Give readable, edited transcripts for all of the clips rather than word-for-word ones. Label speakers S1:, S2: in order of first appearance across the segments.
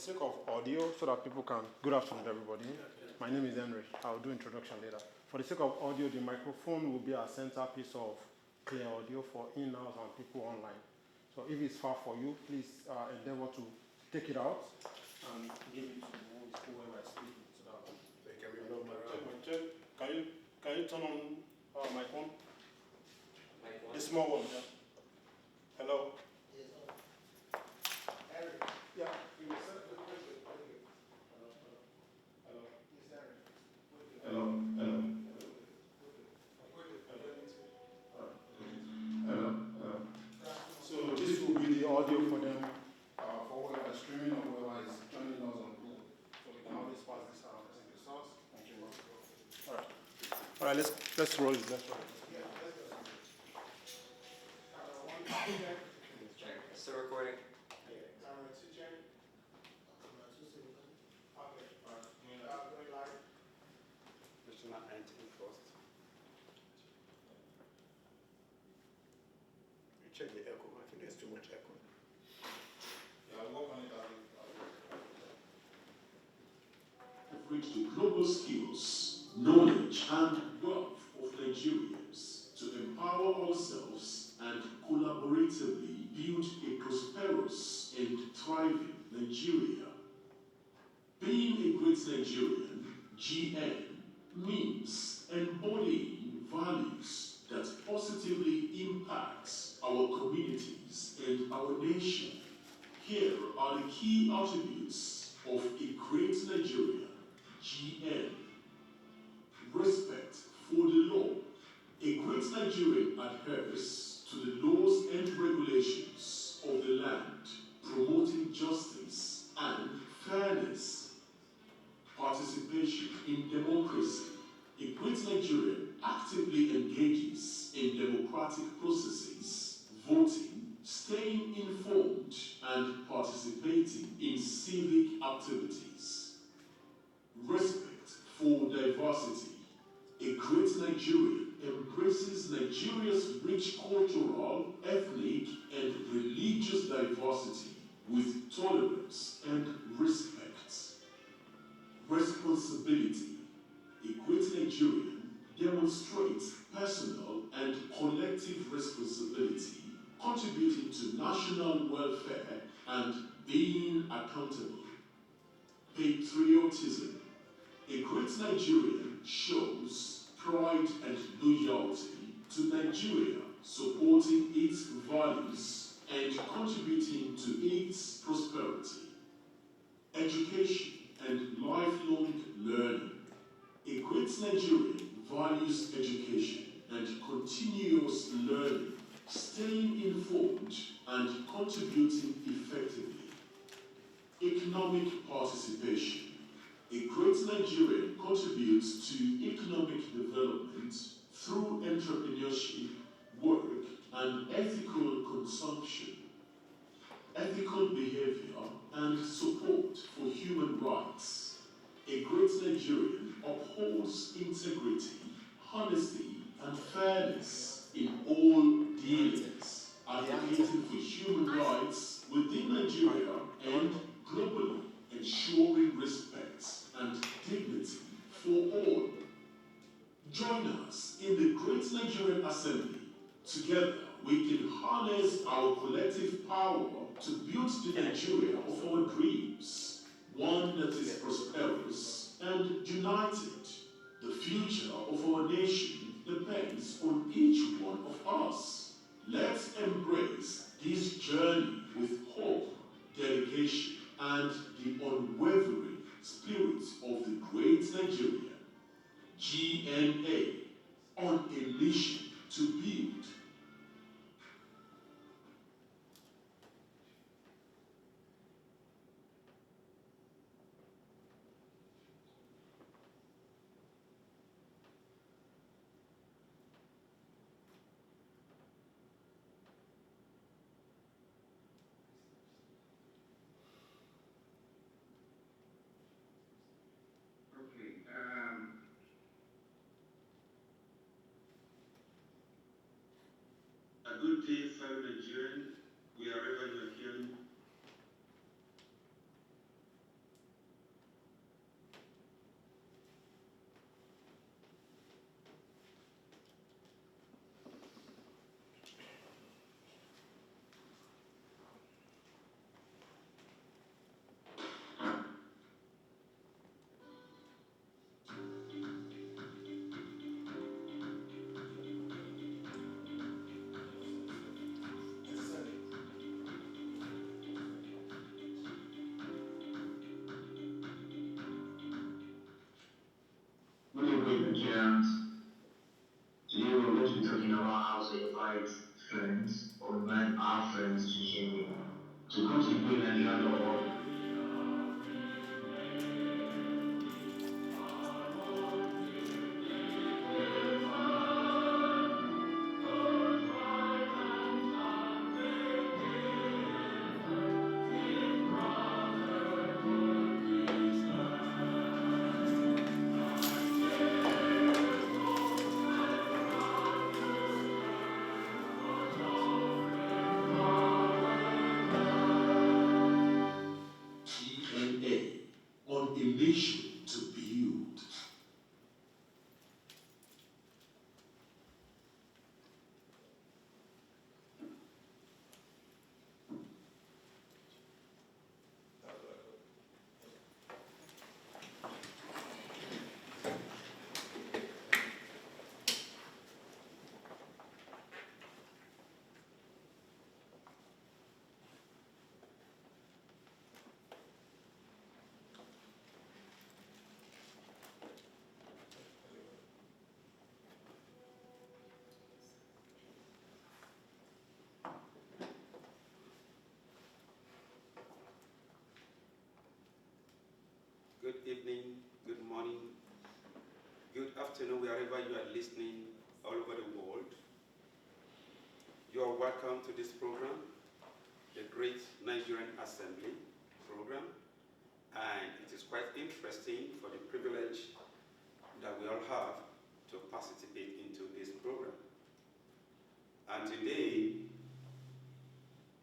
S1: sake of audio, so that people can, good afternoon everybody. My name is Henry. I'll do introduction later. For the sake of audio, the microphone will be our centerpiece of clear audio for in-house and people online. So if it's far for you, please endeavor to take it out and give it to whoever is speaking. So that they can be check. Can you turn on my phone? The small one. Yeah. Hello. Yeah. Hello. So this will be the audio for them, for whoever is streaming or whoever is joining us on Google. So we can always pass this out as the source. Thank you. All right. Let's roll it.
S2: Still recording.
S1: Check the echo. I think there's too much echo. Yeah, I'll work on it.
S3: Reach the global skills, knowledge, and wealth of Nigerians to empower ourselves and collaboratively build a prosperous and thriving Nigeria. Being a great Nigerian, GN, means embodying values that positively impact our communities and our nation. Here are the key attributes of a great Nigerian, GN. Respect for the law. A great Nigerian adheres to the laws and regulations of the land, promoting justice and fairness. Participation in democracy. A great Nigerian actively engages in democratic processes, voting, staying informed, and participating in civic activities. Respect for diversity. A great Nigerian embraces Nigeria's rich cultural, ethnic, and religious diversity with tolerance and respect. Responsibility. A great Nigerian demonstrates personal and collective responsibility, contributing to national welfare and being accountable. Patriotism. A great Nigerian shows pride and loyalty to Nigeria, supporting its values and contributing to its prosperity. Education and lifelong learning. A great Nigerian values education and continuous learning, staying informed and contributing effectively. Economic participation. A great Nigerian contributes to economic development through entrepreneurship, work, and ethical consumption. Ethical behavior and support for human rights. A great Nigerian upholds integrity, honesty, and fairness in all dealings, advocating for human rights within Nigeria and globally, ensuring respect and dignity for all. Join us in the Great Nigerian Assembly. Together, we can harness our collective power to build the Nigeria of our dreams, one that is prosperous and united. The future of our nation depends on each one of us. Let's embrace this journey with hope, dedication, and the unwavering spirit of the great Nigeria. GNA, on a mission to build.
S4: A good day, fellow Nigerian, wherever you are hearing
S5: be talking about how to invite friends or invite our friends to GNA to come to the Great Nigerian Award.
S3: GNA on a mission to build.
S6: Good evening, good morning, good afternoon, wherever you are listening all over the world. You are welcome to this program, the Great Nigerian Assembly program, and it is quite interesting for the privilege that we all have to participate into this program. And today,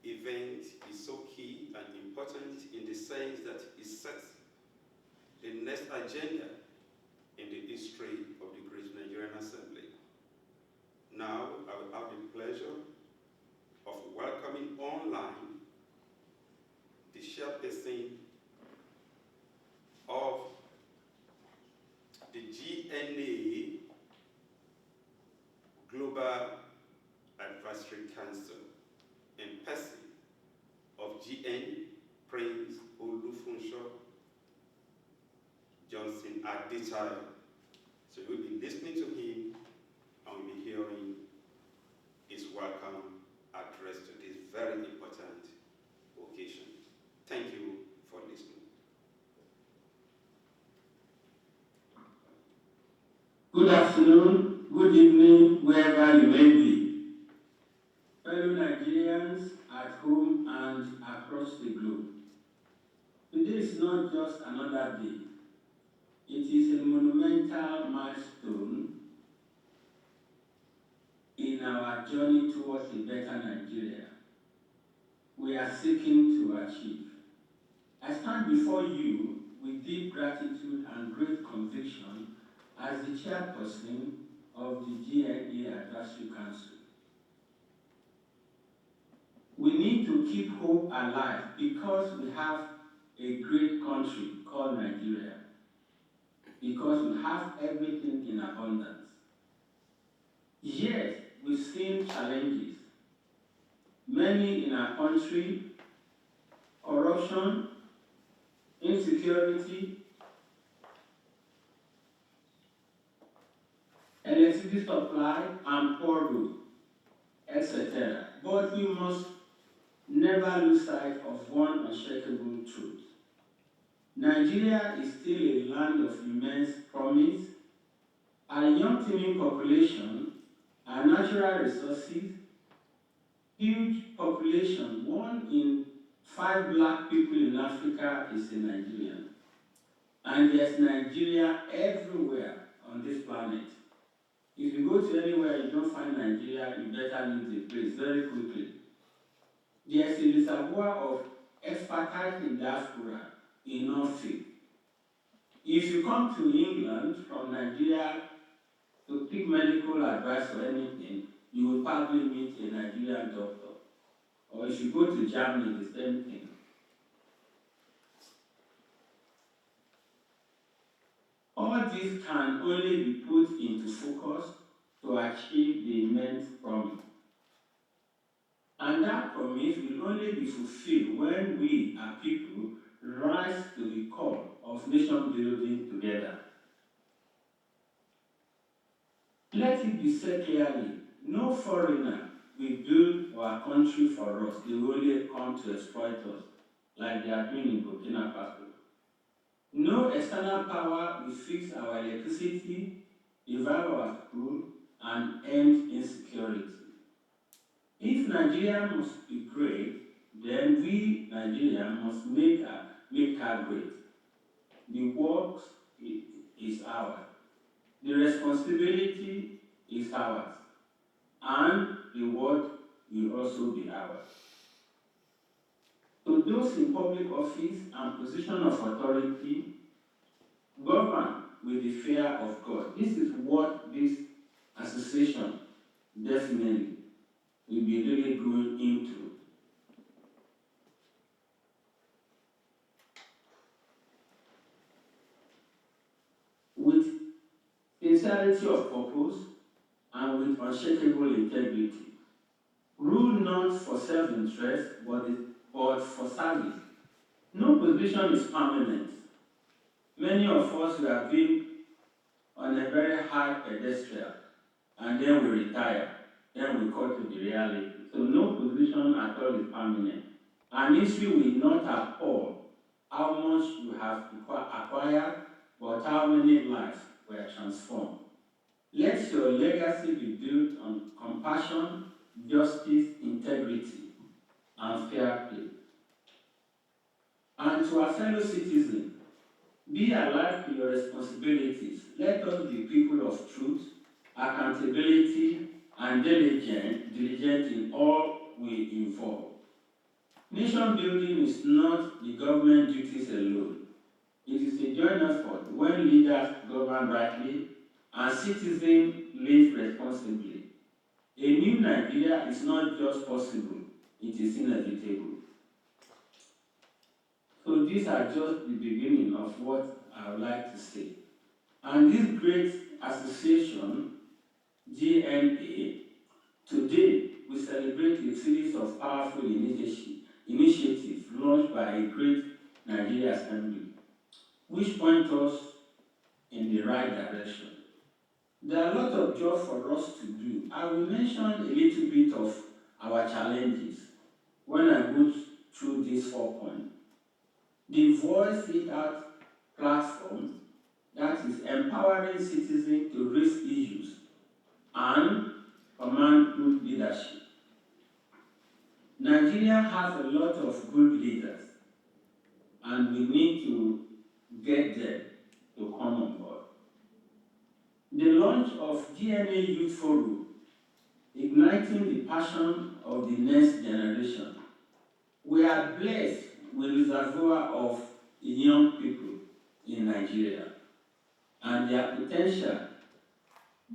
S6: event is so key and important in the sense that it sets the next agenda in the history of the Great Nigerian Assembly. Now, I will have the pleasure of welcoming online the chairperson of the GNA Global Advisory Council in person of GN Prince Olufunsho Johnson at this time. So we'll be listening to him and we'll be hearing his welcome address to this very important occasion. Thank you for listening.
S5: Good afternoon, good evening, wherever you may be. Fellow Nigerians at home and across the globe. Today is not just another day. It is a monumental milestone in our journey towards a better Nigeria we are seeking to achieve. I stand before you with deep gratitude and great conviction as the chairperson of the GNA Advisory Council. We need to keep hope alive because we have a great country called Nigeria, because we have everything in abundance. Yet, we've seen challenges. Many in our country: corruption, insecurity, electricity supply, and poor road, etc. But we must never lose sight of one unshakable truth. Nigeria is still a land of immense promise. Our young teeming population, our natural resources, huge population, 1 in 5 black people in Africa is a Nigerian. And there's Nigeria everywhere on this planet. If you go to anywhere you don't find Nigeria, you better leave the place very quickly. There's a reservoir of expertise in diaspora in North Sea. If you come to England from Nigeria to seek medical advice or anything, you will probably meet a Nigerian doctor. Or if you go to Germany, the same thing. All this can only be put into focus to achieve the immense promise. And that promise will only be fulfilled when we, our people, rise to the call of nation building together. Let it be said clearly No foreigner will build our country for us. They will only come to exploit us, like they are doing in Burkina Faso. No external power will fix our electricity, revive our school, and end insecurity. If Nigeria must be great, then we, Nigeria, must make her great. The work is ours. The responsibility is ours. And the word will also be ours. So those in public office and position of authority govern with the fear of God. This is what this association definitely will be really going into. With sincerity of purpose and with unshakable integrity. Rule not for self-interest, but for service. No position is permanent. Many of us who have been on a very high pedestal, and then we retire, then we come to the reality. So no position at all is permanent. And history will not appall how much you have acquired, but how many lives were transformed. Let your legacy be built on compassion, justice, integrity, and fair play. And to our fellow citizens, be alive to your responsibilities. Let us be people of truth, accountability, and diligent in all we involve. Nation building is not the government duties alone. It is a joint effort when leaders govern rightly and citizens live responsibly. A new Nigeria is not just possible, it is inevitable. So these are just the beginning of what I would like to say. And this great association, GNA, today we celebrate a series of powerful initiatives launched by a great Nigeria Assembly, which point us in the right direction. There are a lot of jobs for us to do. I will mention a little bit of our challenges when I go through these 4 points. The Voice It Out platform, that is empowering citizens to raise issues and command good leadership. Nigeria has a lot of good leaders, and we need to get them to come on board. The launch of GNA Youth Forum, igniting the passion of the next generation. We are blessed with a reservoir of young people in Nigeria, and their potential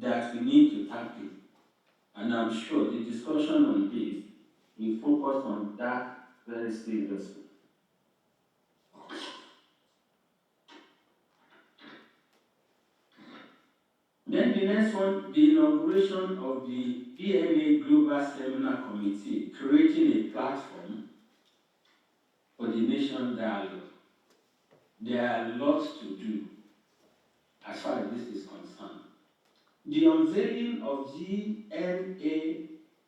S5: that we need to tackle. And I'm sure the discussion on this will focus on that very seriously. Then the next one, the inauguration of the GNA Global Seminar Committee, creating a platform for the nation dialogue. There are lots to do as far as this is concerned. The unveiling of GNA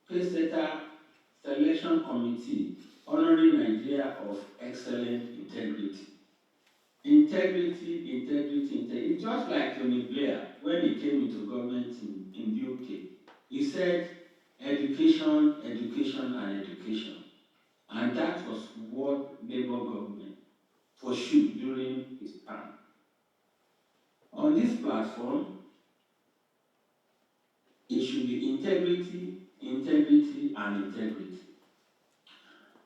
S5: Pacesetter Selection Committee, honoring Nigeria of excellent integrity. Integrity. Just like Tony Blair, when he came into government in the UK, he said education, education, and education. And that was what Labour government pursued during his term. On this platform, it should be integrity, integrity, and integrity.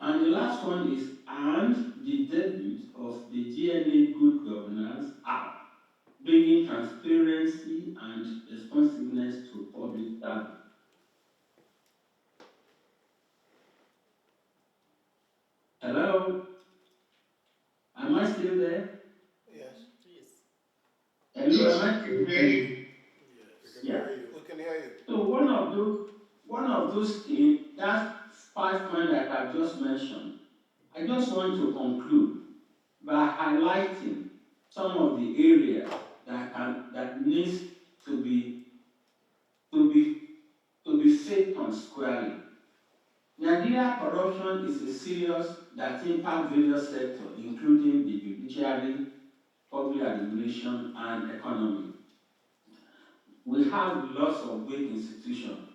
S5: And the last one is, and the debut of the GNA Good Governance Act, bringing transparency and responsiveness to public service. Hello? Am I still there?
S7: Yes. Yes.
S5: Hello, am I still there?
S7: Yeah. We can hear you.
S5: So one of those things, that 5 points that I just mentioned, I just want to conclude by highlighting some of the areas that needs to be fixed taken squarely. Nigeria corruption is a serious that impacts various sectors, including the judiciary, public administration, and economy. We have lots of weak institutions.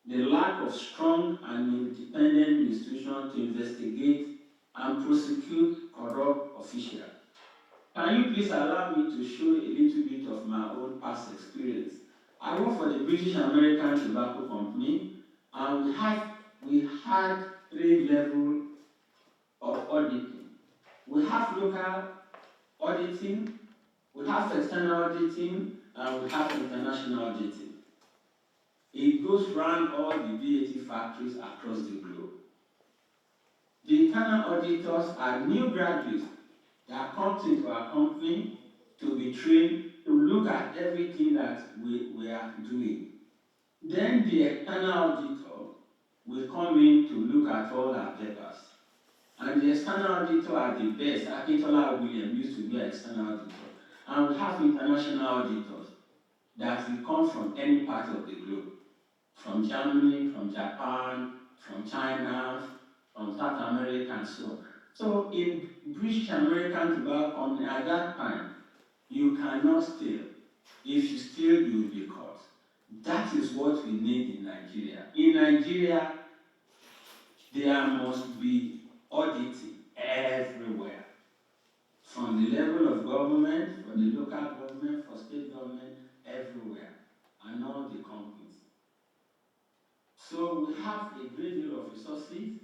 S5: The lack of strong and independent institutions to investigate and prosecute corrupt officials. Can you please allow me to show a little bit of my own past experience? I work for the British American Tobacco Company, and we had 3 levels of auditing. We have local auditing, we have external auditing, and we have international auditing. It goes around all the VAT factories across the globe. The internal auditors are new graduates that come into our company to be trained to look at everything that we are doing. Then the external auditor will come in to look at all our papers. And the external auditor are the best. Akintola William used to be an external auditor. And we have international auditors that will come from any part of the globe. From Germany, from Japan, from China, from South America, and so on. So in British American Tobacco Company at that time, you cannot steal. If you steal, you will be caught. That is what we need in Nigeria. In Nigeria, there must be auditing everywhere. From the level of government, from the local government, for state government, everywhere, and all the companies. So we have a great deal of resources,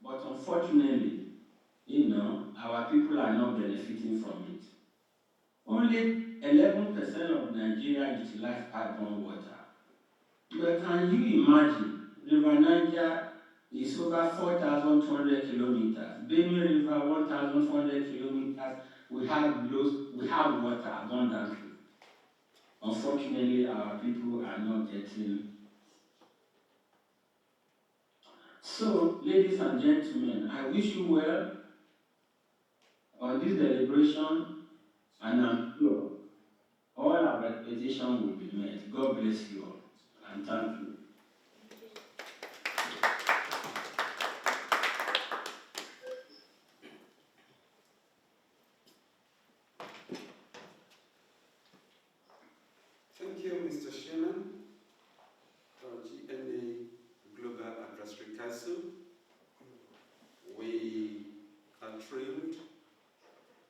S5: but unfortunately, our people are not benefiting from it. Only 11% of Nigeria utilize pipe-borne water. But can you imagine, River Niger is over 4,200 kilometers. Benue River, 1,400 kilometers. We have water abundantly. Unfortunately, our people are not getting. So, ladies and gentlemen, I wish you well on this deliberation, and I'm sure all our expectations will be met. God bless you all, and thank you.
S6: Thank you, Mr. Chairman, GNA Global Advisory Council. We are thrilled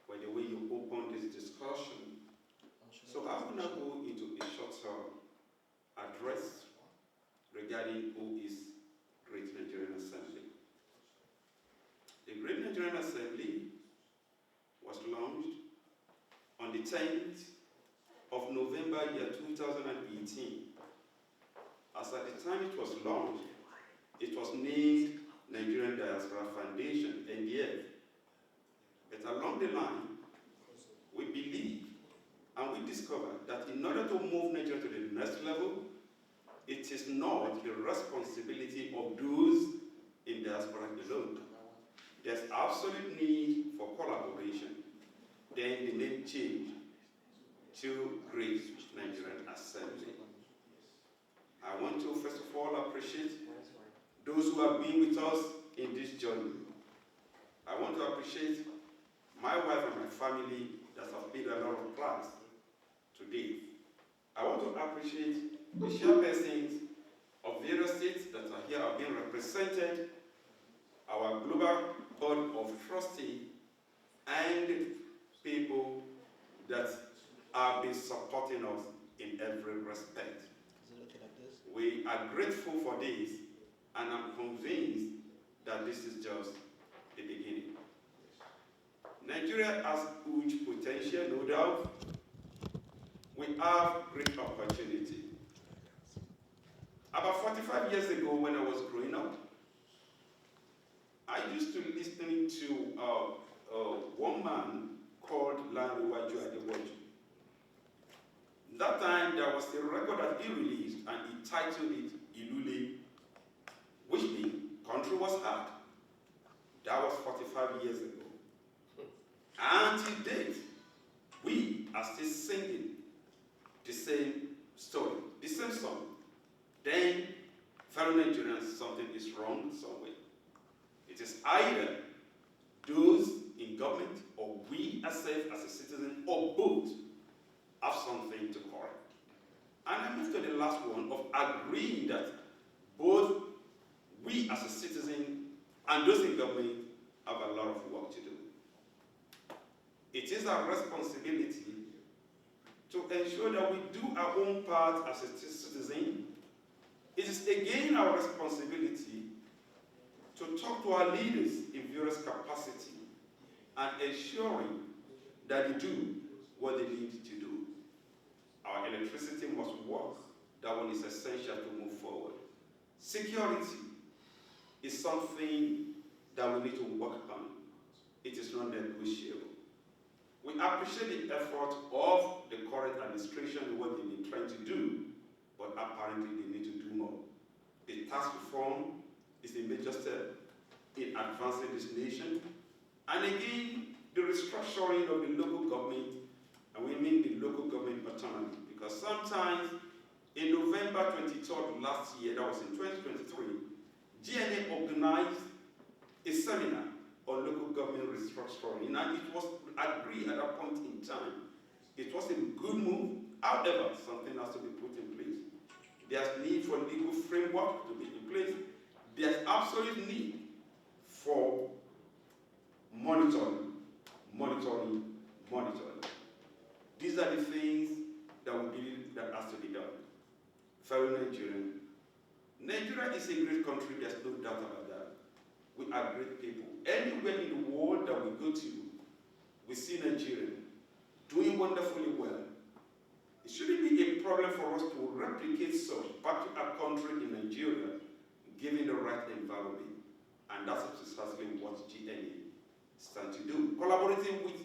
S6: by the way you opened this discussion. So I will now go into a short address regarding who is Great Nigerian Assembly. The Great Nigerian Assembly was launched on the 10th of November year 2018. As at the time it was launched, it was named Nigerian Diaspora Foundation, NDF. But along the line, we believe and we discovered that in order to move Nigeria to the next level, it is not the responsibility of those in diaspora alone. There's absolute need for collaboration. Then the name changed to Great Nigerian Assembly. I want to first of all appreciate those who have been with us in this journey. I want to appreciate my wife and my family that have paid a lot of price today. I want to appreciate the chairpersons of various states that are here are being represented, our global board of trustees, and people that have been supporting us in every respect. We are grateful for this, and I'm convinced that this is just the beginning. Nigeria has huge potential, no doubt. We have great opportunity. About 45 years ago, when I was growing up, I used to listen to one man called Lanrewaju Adewoju. That time, there was a record that he released, and he titled it Ilule, which means country was hard. That was 45 years ago. Until date, we are still singing the same story, the same song. Then, fellow Nigerians, something is wrong somewhere. It is either those in government or we ourselves as a citizen or both have something to correct. And I move to the last one of agreeing that both we as a citizen and those in government have a lot of work to do. It is our responsibility to ensure that we do our own part as a citizen. It is again our responsibility to talk to our leaders in various capacities and ensuring that they do what they need to do. Our electricity must work. That one is essential to move forward. Security is something that we need to work on. It is not negotiable. We appreciate the effort of the current administration and what they've been trying to do, but apparently they need to do more. The tax reform is a major step in advancing this nation. And again, the restructuring of the local government, and we mean the local government autonomy, because sometimes in November 23rd last year, that was in 2023, GNA organized a seminar on local government restructuring, and it was agreed at that point in time. It was a good move. However, something has to be put in place. There's need for legal framework to be in place. There's absolute need for monitoring. These are the things that we believe that has to be done. Fellow Nigerian, Nigeria is a great country, there's no doubt about that. We are great people. Anywhere in the world that we go to, we see Nigeria doing wonderfully well. It shouldn't be a problem for us to replicate such back to our country in Nigeria, given the right environment. And that's precisely what GNA stands to do. Collaborating with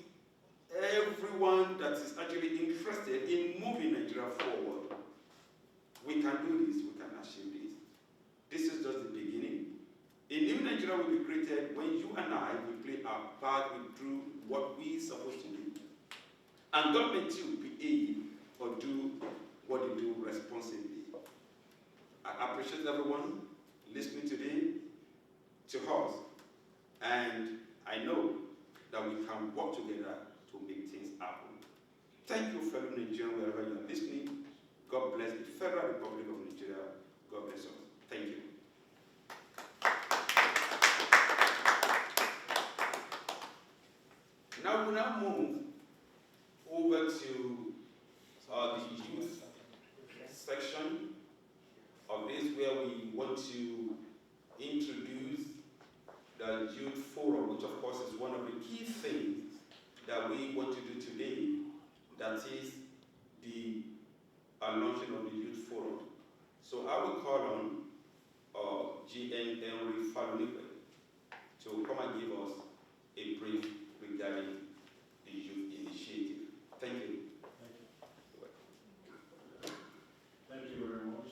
S6: everyone that is actually interested in moving Nigeria forward. We can do this, we can achieve this. This is just the beginning. A new Nigeria will be created when you and I will play our part, we do what we're supposed to do. And government too behave or do what they do responsibly. I appreciate everyone listening today to us. And I know that we can work together to make things happen. Thank you, fellow Nigerians, wherever you are listening. God bless the Federal Republic of Nigeria. God bless us. Thank you. Now we now move over to the youth section of this, where we want to introduce the youth forum, which of course is one of the key things that we want to do today. That is the launching of the youth forum. So I will call on GNA to come and give us a brief regarding the youth initiative. Thank you.
S1: Thank you very much.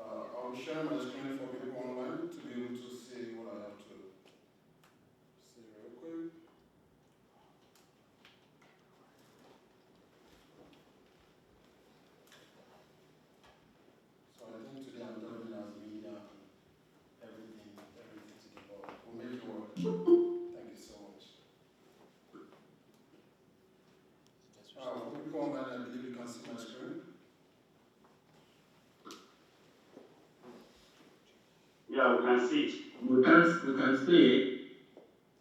S1: I'll share my screen for people online to be able to see what I have to see real quick. So I think today I'm talking as media, everything together. We'll make it work. Thank you so much. For people online, I believe you can see my screen.
S5: Yeah, we can see it. We can see it.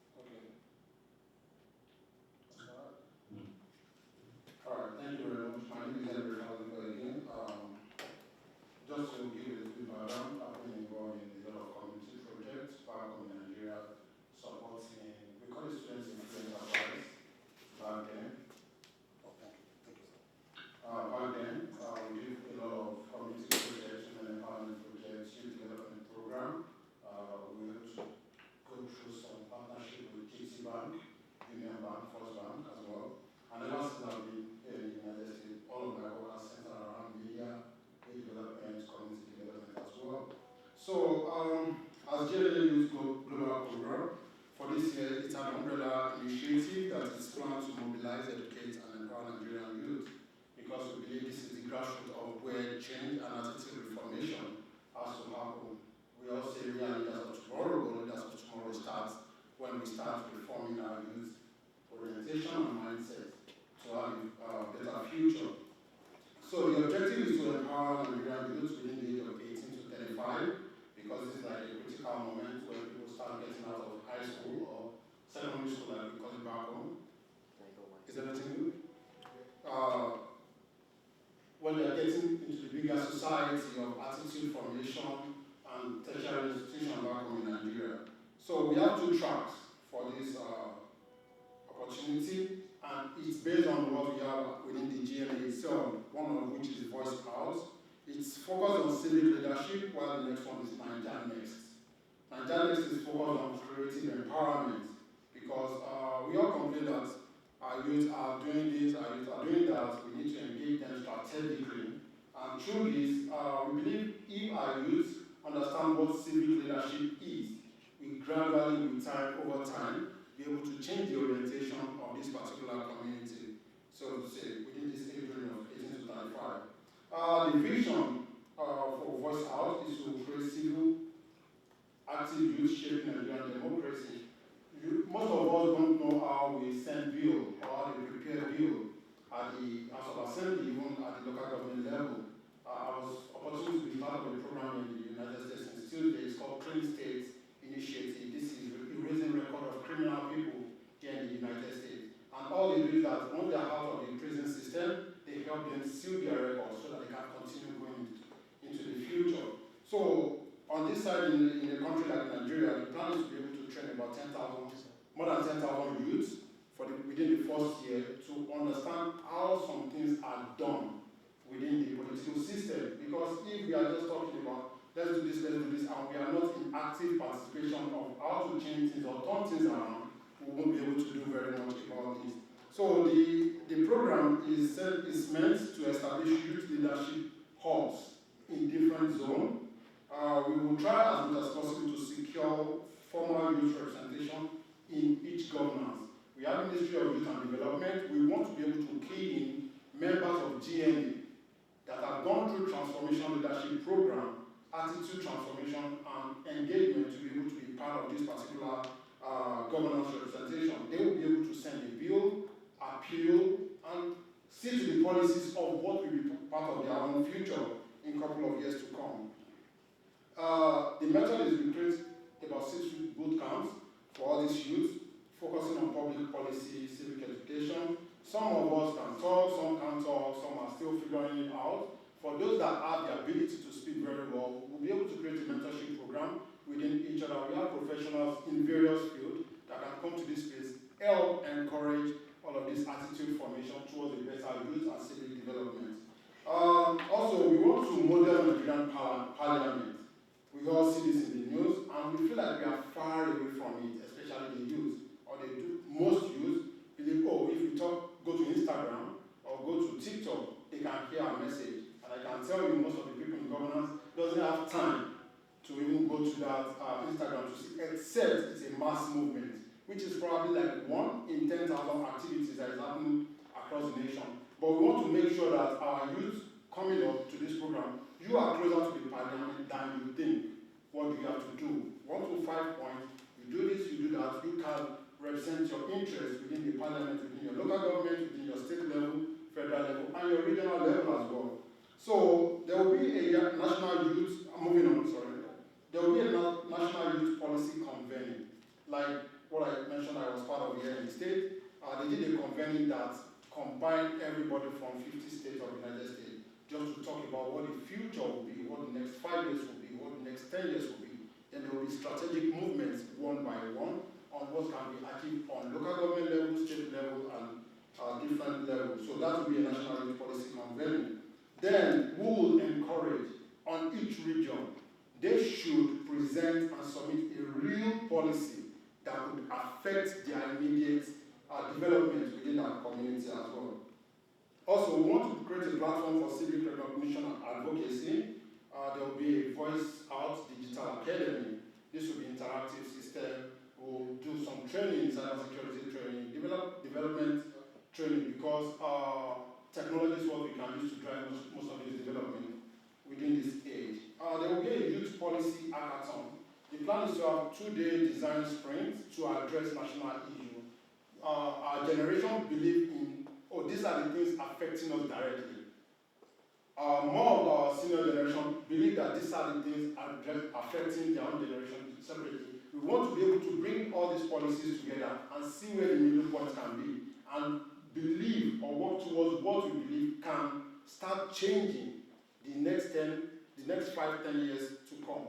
S1: Okay. All right, thank you very much. My name is Henry again. Just to give you a little background, I've been involved in a lot of community projects back home in Nigeria, supporting, we call it students in free enterprise back then. Back then, we did a lot of community projects and empowerment projects, youth development program. We were able to go through some partnership with GT Bank, Union Bank, First Bank as well. And ever since I've been here in the United States, all of my work has centered around media, development, community development as well. So, as GNA Youth Global Program, for this year, it's an umbrella initiative that is planned to mobilize, educate, and empower Nigerian youth, because we believe this is the grassroots of where change and attitude reformation has to happen. We all say we are leaders of tomorrow, but leaders of tomorrow starts when we start reforming our youth orientation and mindset to have a better future. So the objective is to empower Nigerian youth within the age of 18 to 35, because it's like a critical moment where people start getting out of high school or secondary school, like we call it back home. Is everything good? When they are getting into the bigger society of attitude formation and tertiary institution back home in Nigeria. So we have 2 tracks for this opportunity, and it's based on what we have within the GNA itself, one of which is Voice Out. It's focused on civic leadership, while the next one is Nigeria Next. Nigeria Next is focused on creative empowerment, because we all complain that our youth are doing this, our youth are doing that. We need to engage them strategically. And through this, we believe if our youth understand what civic leadership is, we gradually, with time, over time, be able to change the orientation of this particular community. So to say, within this age range of 18 to 35. The vision for Voice Out is to create civil, active youth shaping Nigerian democracy. Most of us don't know how we send bill or how they prepare bill at the House of Assembly, even at the local government level. I was opportunity to be part of a program in the United States since Tuesday. It's called Clean States Initiative. This is erasing record of criminal people here in the United States. And all they do is that when they are out of the prison system, they help them seal their records so that they can continue going into the future. So on this side, in a country like Nigeria, the plan is to be able to train about 10,000, more than 10,000 youths within the first year to understand how some things are done within the political system. Because if we are just talking about let's do this, and we are not in active participation of how to change things or turn things around, we won't be able to do very much about this. So the program is meant to establish youth leadership hubs in different zones. We will try as much as possible to secure formal youth representation in each governance. We have Ministry of Youth and Development. We want to be able to key in members of GNA that have gone through transformation leadership program, attitude transformation, and engagement to be able to be part of this particular governance representation. They will be able to send a bill, appeal, and see to the policies of what will be part of their own future in a couple of years to come. The method is we create about 6 boot camps for all these youth, focusing on public policy, civic education. Some of us can talk, some can't talk, some are still figuring it out. For those that have the ability to speak very well, we'll be able to create a mentorship program within each other. We have professionals in various fields that can come to this space, help encourage all of this attitude formation towards a better youth and civic development. Also, we want to model Nigerian parliament. We all see this in the news, and we feel like we are far away from it, especially the youth. Or they do, most youth believe, oh, if you go to Instagram or go to TikTok, they can hear our message. And I can tell you, most of the people in governance doesn't have time to even go to that Instagram to see, except it's a mass movement, which is probably like 1 in 10,000 activities that is happening across the nation. But we want to make sure that our youth coming up to this program, you are closer to the parliament than you think. What do you have to do? 1 to 5 points, you do this, you do that, you can represent your interests within the parliament, within your local government, within your state level, federal level, and your regional level as well. So there will be a national youth, there will be a national youth policy convening. Like what I mentioned I was part of here in the state, they did a convening that combined everybody from 50 states of the United States just to talk about what the future will be, what the next 5 years will be, what the next 10 years will be. Then there will be strategic movements one by one on what can be achieved on local government level, state level, and different levels. So that will be a national youth policy convening. Then we will encourage on each region, they should present and submit a real policy that would affect their immediate development within our community as well. Also, we want to create a platform for civic recognition and advocacy. There will be a Voice Out Digital Academy. This will be an interactive system. We'll do some training, cybersecurity training, development training, because technology is what we can use to drive most of this development. plan is to have 2-day design sprints to address national issues. Our generation believe in, these are the things affecting us directly. More of our senior generation believe that these are the things affecting their own generation separately. We want to be able to bring all these policies together and see where the middle point can be, and believe or work towards what we believe can start changing the next 5-10 years to come.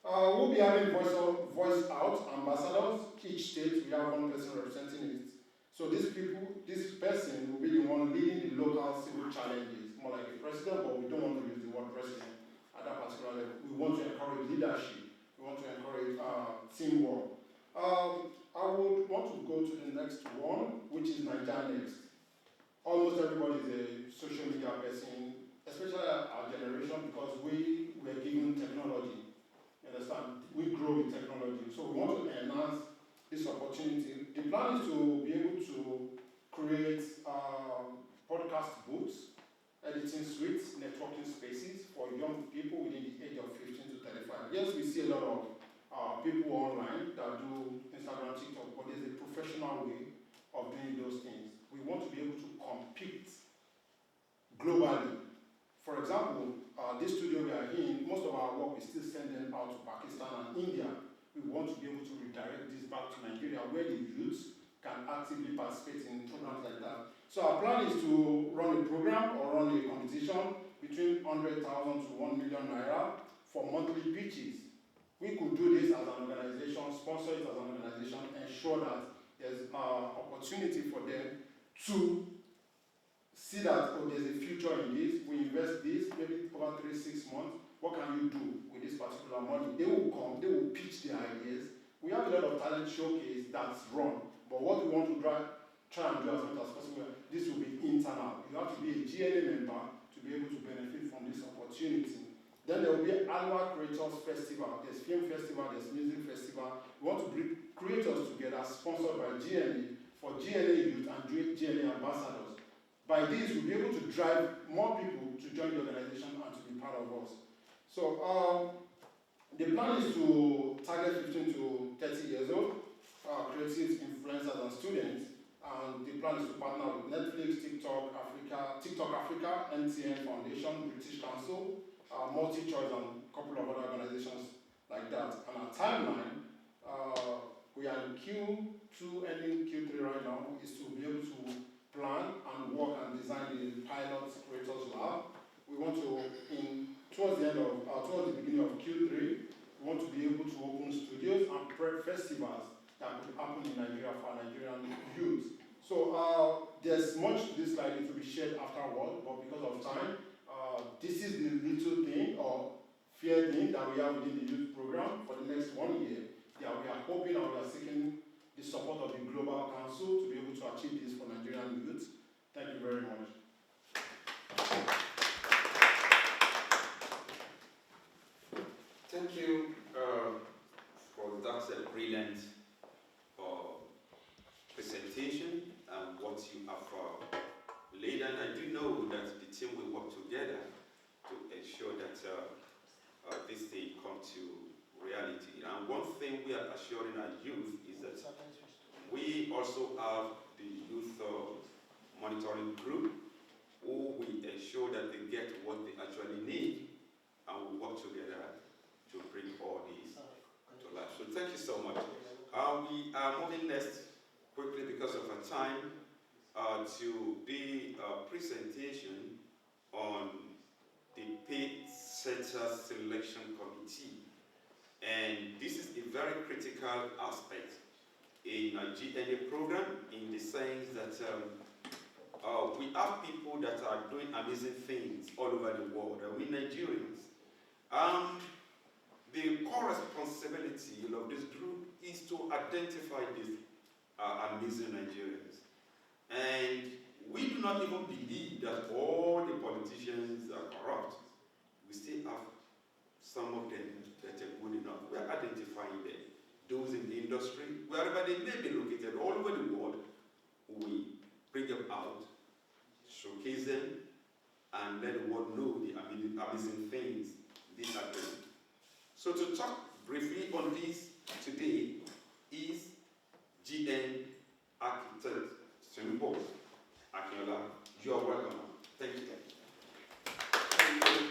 S1: We'll be having voice out ambassadors. Each state we have one person representing it. So this person will be the one leading the local civil challenges, more like a president, but we don't want to use the word president at that particular level. We want to encourage leadership. We want to encourage teamwork. I would want to go to the next one, which is Nigeria Next. Almost everybody is a social media person, especially our generation, because we were given technology. You understand? We grow with technology. So we want to enhance this opportunity. The plan is to be able to create podcast booths, editing suites, networking spaces for young people within the age of 15 to 35. Yes, we see a lot of people online that do Instagram, TikTok, but there's a professional way of doing those things. We want to be able to compete globally. For example, this studio we are in, most of our work we still send them out to Pakistan and India. We want to be able to redirect this back to Nigeria, where the youths can actively participate in programs like that. So our plan is to run a program or run a competition between 100,000 to 1 million naira for monthly pitches. We could do this as an organization, sponsor it as an organization, ensure that there's opportunity for them to see that, there's a future in this, we invest this, maybe over 3-6 months, what can you do with this particular money? They will come, they will pitch their ideas. We have a lot of talent showcase that's run, but what we want to try and do as much as possible, this will be internal. You have to be a GNA member to be able to benefit from this opportunity. Then there will be an annual Creators Festival. There's film festival, there's music festival. We want to bring creators together, sponsored by GNA, for GNA youth and GNA ambassadors. By this, we'll be able to drive more people to join the organization and to be part of us. So the plan is to target 15 to 30 years old, creatives, influencers, and students. And the plan is to partner with Netflix, TikTok Africa, MTN Foundation, British Council, Multi-Choice, and a couple of other organizations like that. And our timeline, we are in Q2, ending Q3 right now, is to be able to plan and work and design the pilot creators lab. We want to, towards the beginning of Q3, we want to be able to open studios and prep festivals that could happen in Nigeria for Nigerian youth. So there's much this likely to be shared afterward, but because of time, this is the little thing or fair thing that we have within the youth program for the next 1 year. That we are hoping and we are seeking the support of the Global Council to be able to achieve this for Nigerian youth. Thank you very much.
S6: Thank you for that brilliant presentation and what you have laid. And I do know that the team will work together to ensure that this thing comes to reality. And one thing we are assuring our youth is that we also have the youth monitoring group who will ensure that they get what they actually need, and we work together to bring all these to life. So thank you so much. We are moving next quickly because of our time to the presentation on the paid center selection committee. And this is a very critical aspect in a GNA program, in the sense that we have people that are doing amazing things all over the world, we Nigerians. The core responsibility of this group is to identify these amazing Nigerians. And we do not even believe that all the politicians are corrupt. We still have some of them that are good enough. We are identifying them. Those in the industry, wherever they may be located, all over the world, we bring them out, showcase them, and let the world know the amazing things they are doing. So to talk briefly on this today is GN Architect Simbo Akinola. You are welcome. Thank you.
S8: Thank you.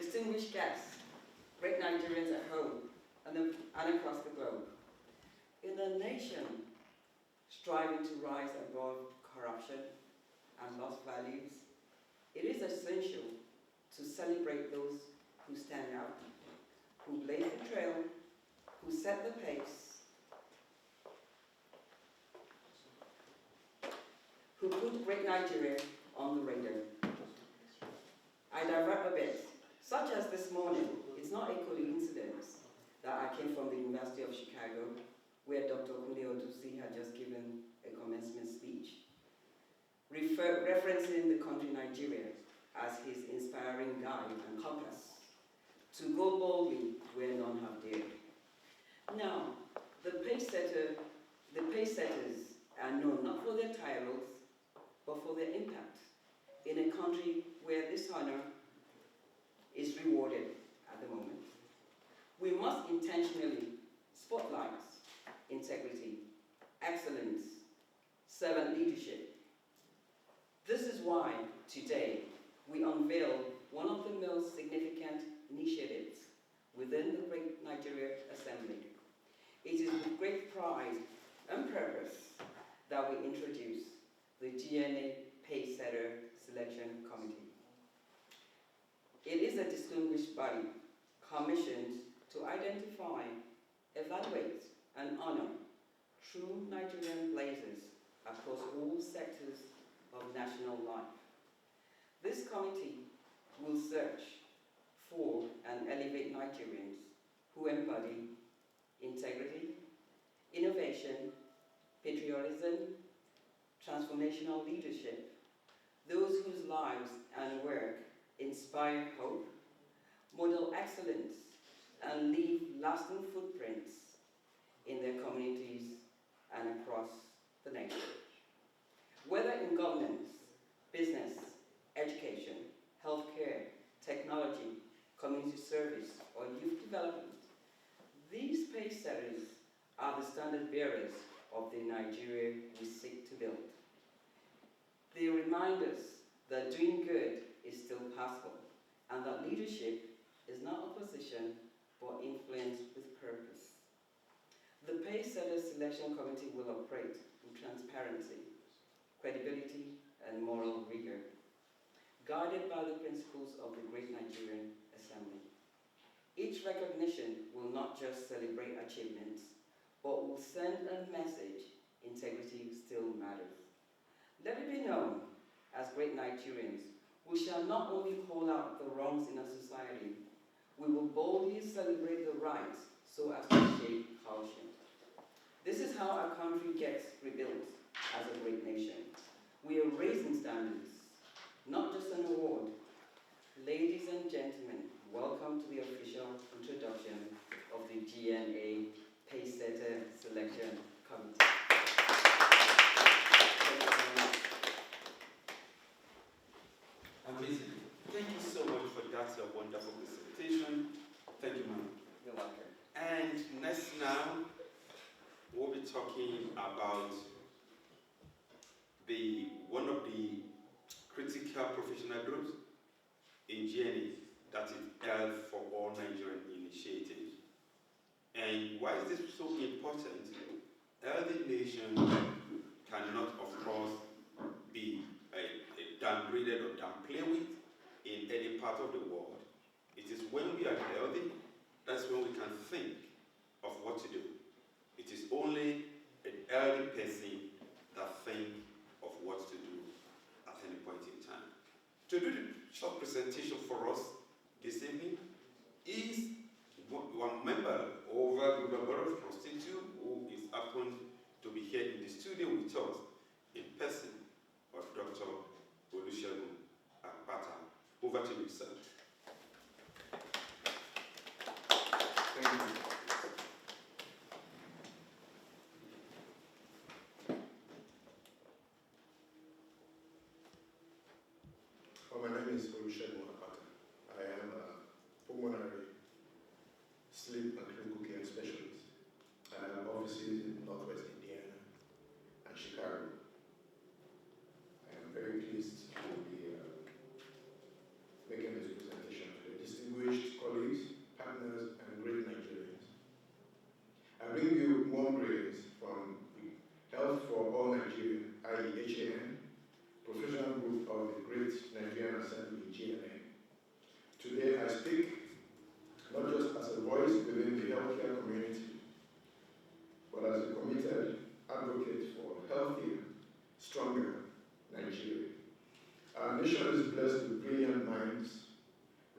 S8: Distinguished guests, great Nigerians at home and across the globe. In a nation striving to rise above corruption and lost values, it is essential to celebrate those who stand out, who blaze the trail, who set the pace, who put great Nigeria on the radar. I divert a bit. Such as this morning, it's not a coincidence that I came from the University of Chicago, where Dr. Kunle Odusi had just given a commencement speech, referencing the country Nigeria as his inspiring guide and compass, to go boldly where none have dared. Now, the pace setters are known not for their titles, but for their impact in a country where this honor is rewarded at the moment. We must intentionally spotlight integrity, excellence, servant leadership. This is why today we unveil one of the most significant initiatives within the Great Nigeria Assembly. It is with great pride and purpose that we introduce the GNA Pacesetter Selection Committee. It is a distinguished body commissioned to identify, evaluate, and honor true Nigerian blazers across all sectors of national life. This committee will search for and elevate Nigerians who embody integrity, innovation, patriotism, transformational leadership, those whose lives and work inspire hope, model excellence, and leave lasting footprints in their communities and across the nation. Whether in governance, business, education, healthcare, technology, community service, or youth development, these pace setters are the standard bearers of the Nigeria we seek to build. They remind us that doing good is still possible, and that leadership is not opposition, but influence with purpose. The Pacesetter Selection Committee will operate with transparency, credibility, and moral rigor, guided by the principles of the Great Nigerian Assembly. Each recognition will not just celebrate achievements, but will send a message: integrity still matters. Let it be known, as great Nigerians, we shall not only call out the wrongs in our society, we will boldly celebrate the rights so as to shape culture. This is how our country gets rebuilt as a great nation. We are raising standards, not just an award. Ladies and gentlemen, welcome to the official introduction of the GNA Pacesetter Selection Committee. Thank you very much.
S6: Amazing. Thank you so much for that wonderful presentation. Thank you, ma'am.
S8: You're welcome.
S6: And next now, we'll be talking about one of the critical professional groups in GNA, that is Health for All Nigerian Initiative. And why is this so important? Healthy nation cannot, of course, be downgraded or downplayed with in any part of the world. It is when we are healthy, that's when we can think of what to do. It is only an healthy person that thinks of what to do at any point in time. To do the short presentation for us this evening is one member of the Borough of Constitute who is happened to be here in the studio with us in person, of Dr. Olusegun Akpata. Over to you, sir.
S9: Thank you. Well, my name is Olusegun Akpata. I am a pulmonary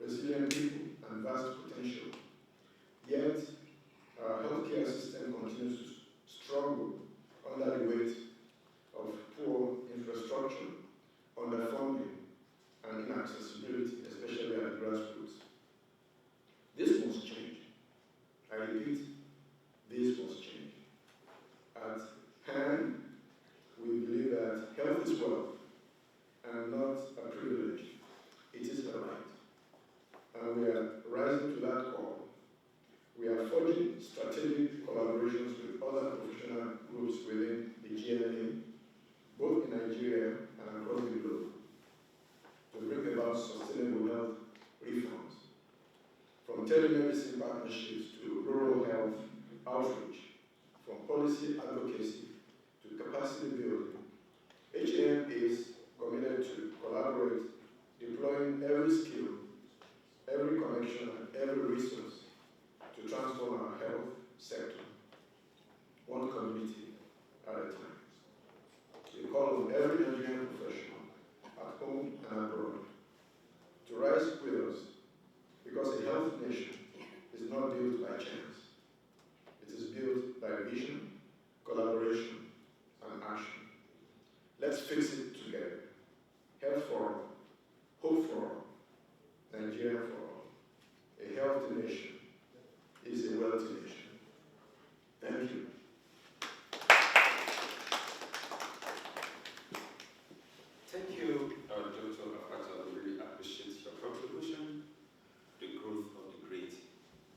S10: resilient people, and vast potential. Yet, our healthcare system continues to struggle under the weight of poor infrastructure, underfunding, and inaccessibility, especially at the grassroots. This must change. I repeat, this must change. At hand, we believe that health is wealth and not a privilege. It is a right. And we are rising to that call. We are forging strategic collaborations with other professional groups within the GNA, both in Nigeria and across the globe, to bring about sustainable health reforms. From telemedicine partnerships to rural health outreach, from policy advocacy to capacity building, HAM is committed to collaborate, deploying every skill, every connection, and every resource to transform our health sector, one community at a time. We call on every Nigerian professional, at home and abroad, to rise with us, because a health nation is not built by chance. It is built by vision, collaboration, and action. Let's fix it together. Health for all, hope for all, Nigeria for all. A healthy nation is a wealthy nation. Thank you.
S6: Thank you, Dr. Afata. We really appreciate your contribution to the growth of the great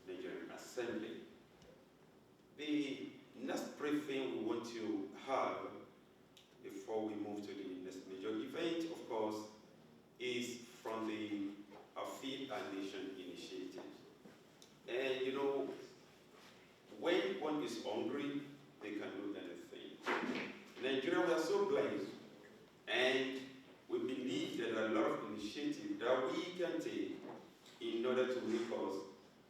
S6: Nigerian Assembly. The next briefing we want to have before we move to the next major event, of course, is from the Feed Our Nation initiative. And you know, when one is hungry, they can do anything. In Nigeria, we are so blessed, and we believe there are a lot of initiatives that we can take in order to make us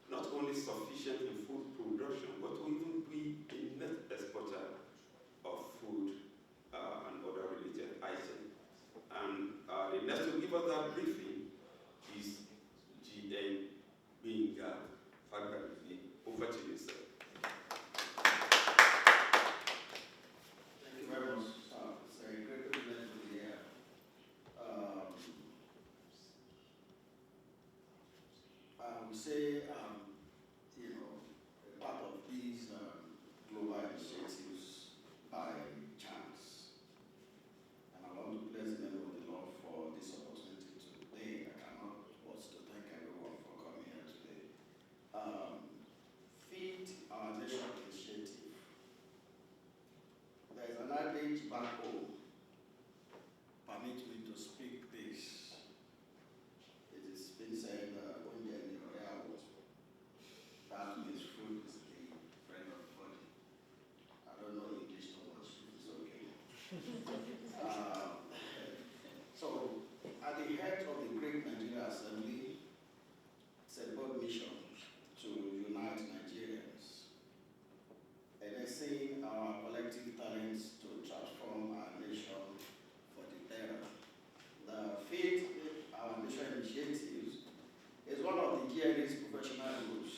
S6: not only sufficient in food production, but to even be a net exporter of food and other related items. And the next to give us that briefing is GN being over to you, sir.
S11: Thank you very much. It's a great privilege to be here. I would say, you know, a part of these global initiatives by chance. And I want to bless the name of the Lord for this opportunity today. I cannot but to thank everyone for coming here today. Feed Our Nation initiative. There is an adage back home. Permit me to speak this. It is been said that that means food is the friend of the body. I don't know English too much, it's okay. So, at the head of the great Nigeria Assembly, it's a bold mission to unite Nigerians, harnessing our collective talents to transform our nation for the better. The Feed Our Nation initiative is one of the GNA's professional groups,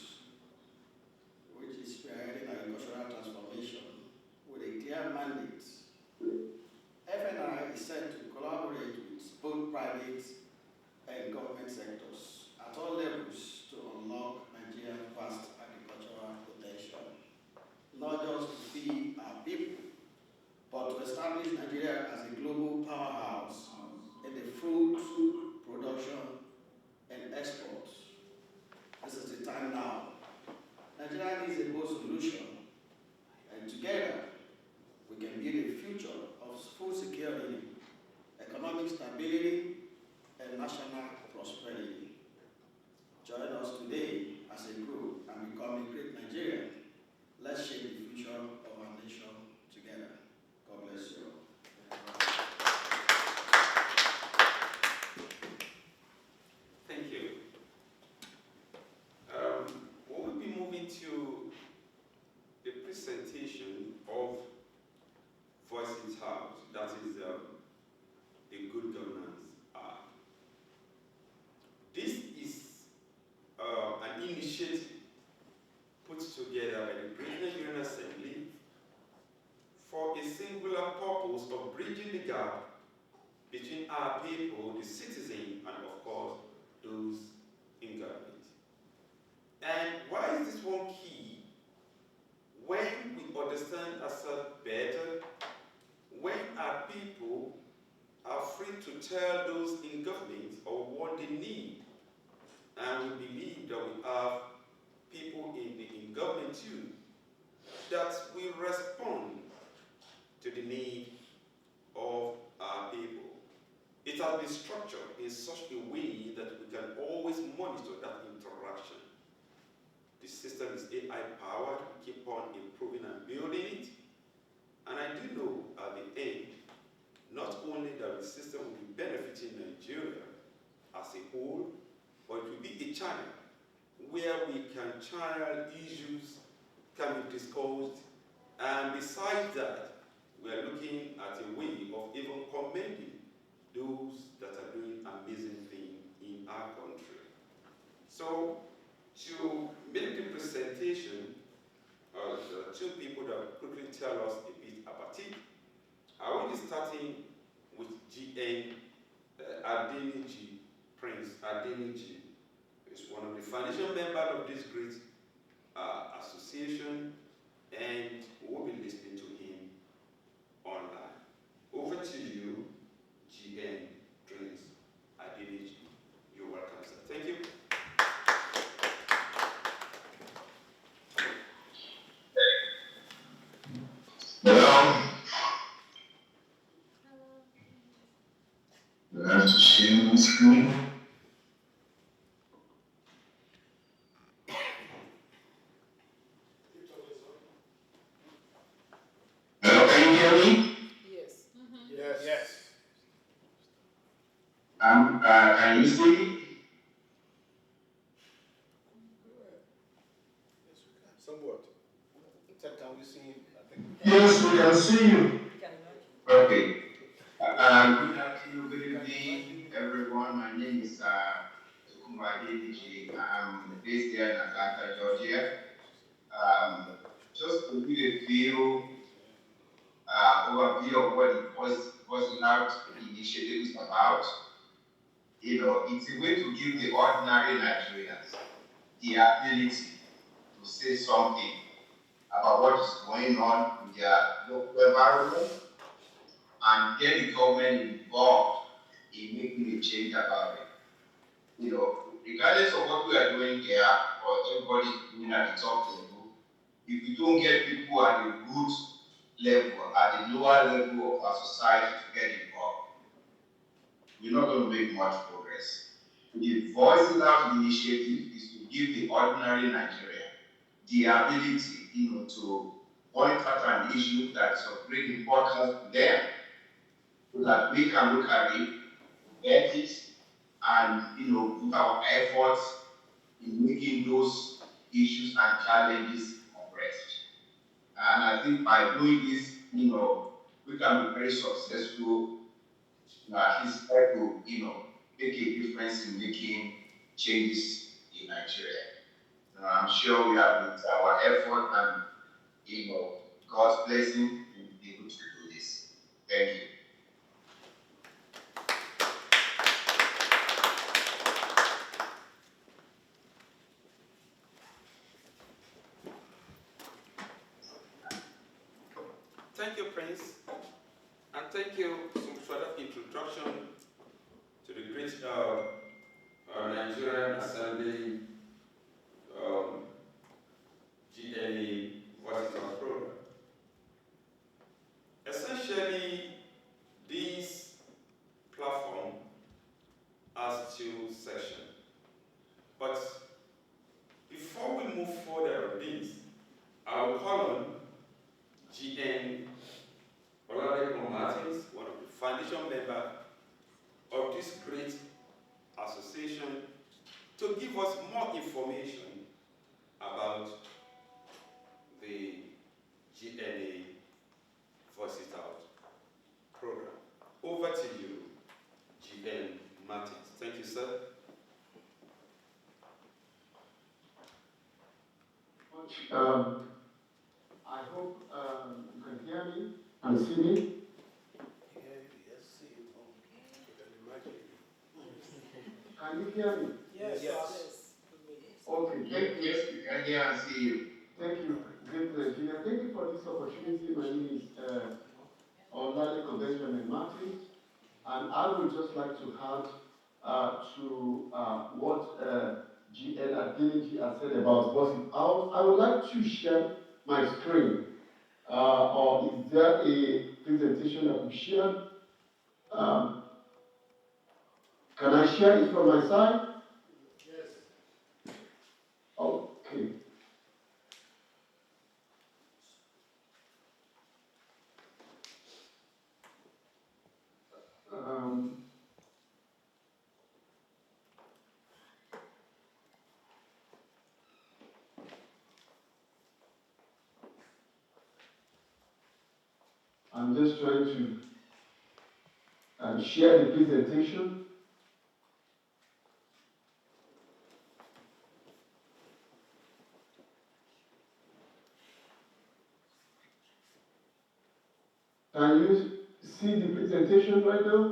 S11: which is spearheading agricultural transformation with a clear mandate. FNI is set to collaborate with both private and government sectors at all levels to unlock Nigeria's vast agricultural potential, not just to feed our people, but to establish Nigeria as a global powerhouse in the fruit production and export. This is the time now. Nigeria needs a bold solution, and together we can build a future of food security, economic stability, and national prosperity. Join us today as a group and become a great Nigeria. Let's shape the future of our nation together. God bless you all.
S6: Thank you. We will be moving to the presentation of Voices House, that is the Good Governance Act. the gap between our people, the citizen, and of course, those in government. And why is this one key? When we understand ourselves better, when our people are free to tell those in government or what they need, and we believe that we have people in government too, that we respond to the need of our people. It has been structured in such a way that we can always monitor that interaction. The system is AI powered, we keep on improving and building it. And I do know at the end, not only that the system will be benefiting Nigeria as a whole, but it will be a channel where we can channel issues, can be discussed, and besides that, we are looking at a way of even commending those that are doing amazing things in our country. So, to make the presentation, there are two people that will quickly tell us a bit about it. I will be starting with GN Adeniji, Prince Adeniji, is one of the foundation members of this great association, and we will be listening to him online. Over to you, GN Prince Adeniji. You're welcome, sir. Thank you.
S12: Well, do I have to share my screen? Hello, can you hear me?
S7: Yes. Yes. Yes.
S12: Can you see me?
S7: Somewhat. Except can we see? I think.
S12: Yes, we can see you. Okay. Good afternoon, good evening, everyone. My name is Tukumba Adeniji. I'm based here in Atlanta, Georgia. Just to give a few overview of what the Voicing Out initiative is about. You know, it's a way to give the ordinary Nigerians the ability to say something about what is going on in their local environment and get the government involved in making a change about it. You know, regardless of what we are doing here or everybody doing at the top level, if we don't get people at the root level, at the lower level of our society to get involved, we're not going to make much progress. The Voicing Out initiative is to give the ordinary Nigerian the ability, to point out an issue that is of great importance to them, so that we can look at it, get it, and put our efforts in making those issues and challenges addressed. And I think by doing this, we can be very successful, at least try to, make a difference in making changes in Nigeria. I'm sure we have, with our effort and God's blessing, we'll be able to do this. Thank you.
S6: Thank you, Prince, and thank you for that introduction to the great Nigerian Assembly GNA Voicing Out program. Essentially, this platform has two sections. But before we move further on this, I will call on GN Olalekan Martins, one of the foundation members of this great association, to give us more information about the GNA Voice It Out program. Over to you, GN Martins. Thank you, sir.
S10: I hope you can hear me and see me. Can you hear me?
S7: Yes.
S10: Okay, thank you.
S12: Yes, we can hear and see you.
S10: Thank you, great Nigeria. Thank you for this opportunity. My name is Olaleko Benjamin Martin, and I would just like to add to what GNA has said about busting out. I would like to share my screen. Or is there a presentation I could share? Can I share it from my side? Yes. Okay. I'm just trying to share the presentation. Can you see the presentation right now?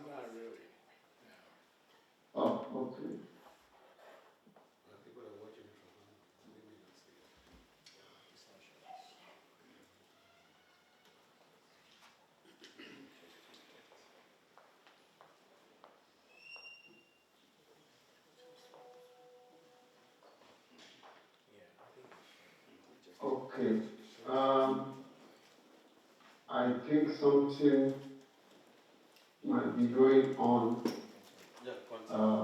S7: Not really.
S10: Oh, okay.
S6: People are watching it from home. They may not see it.
S10: Okay. I think something might be going on.
S6: Yeah, continue.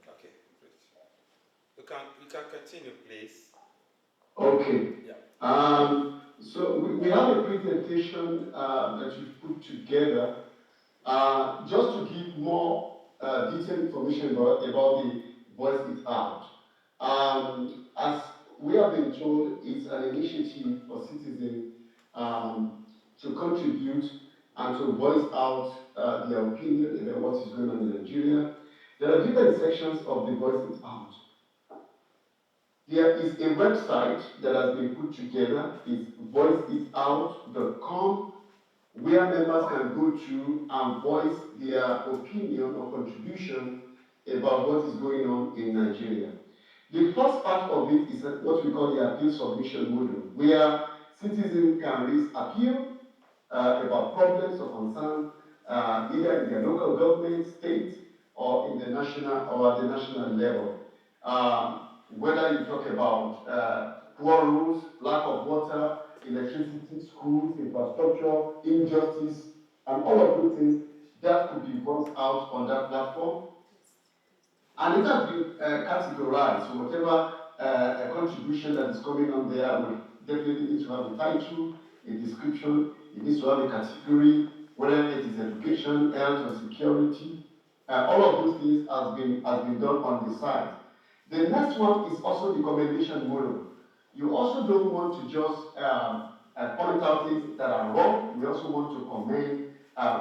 S6: Okay, great. You can continue, please.
S10: Okay.
S6: Yeah.
S10: So we have a presentation that we've put together just to give more detailed information about the Voice It Out. As we have been told, it's an initiative for citizens to contribute and to voice out their opinion about what is going on in Nigeria. There are different sections of the Voice It Out. There is a website that has been put together, it's voiceitout.com, where members can go to and voice their opinion or contribution about what is going on in Nigeria. The first part of it is what we call the appeal submission module, where citizens can raise appeal about problems or concerns either in their local government, state, or in the national or at the national level. Whether you talk about poor roads, lack of water, electricity, schools, infrastructure, injustice, and all of those things that could be voiced out on that platform. And it has been categorized. So whatever a contribution that is coming on there will definitely need to have a title, a description, it needs to have a category, whether it is education, health, or security. All of those things has been done on the site. The next one is also the commendation model. You also don't want to just point out things that are wrong. We also want to commend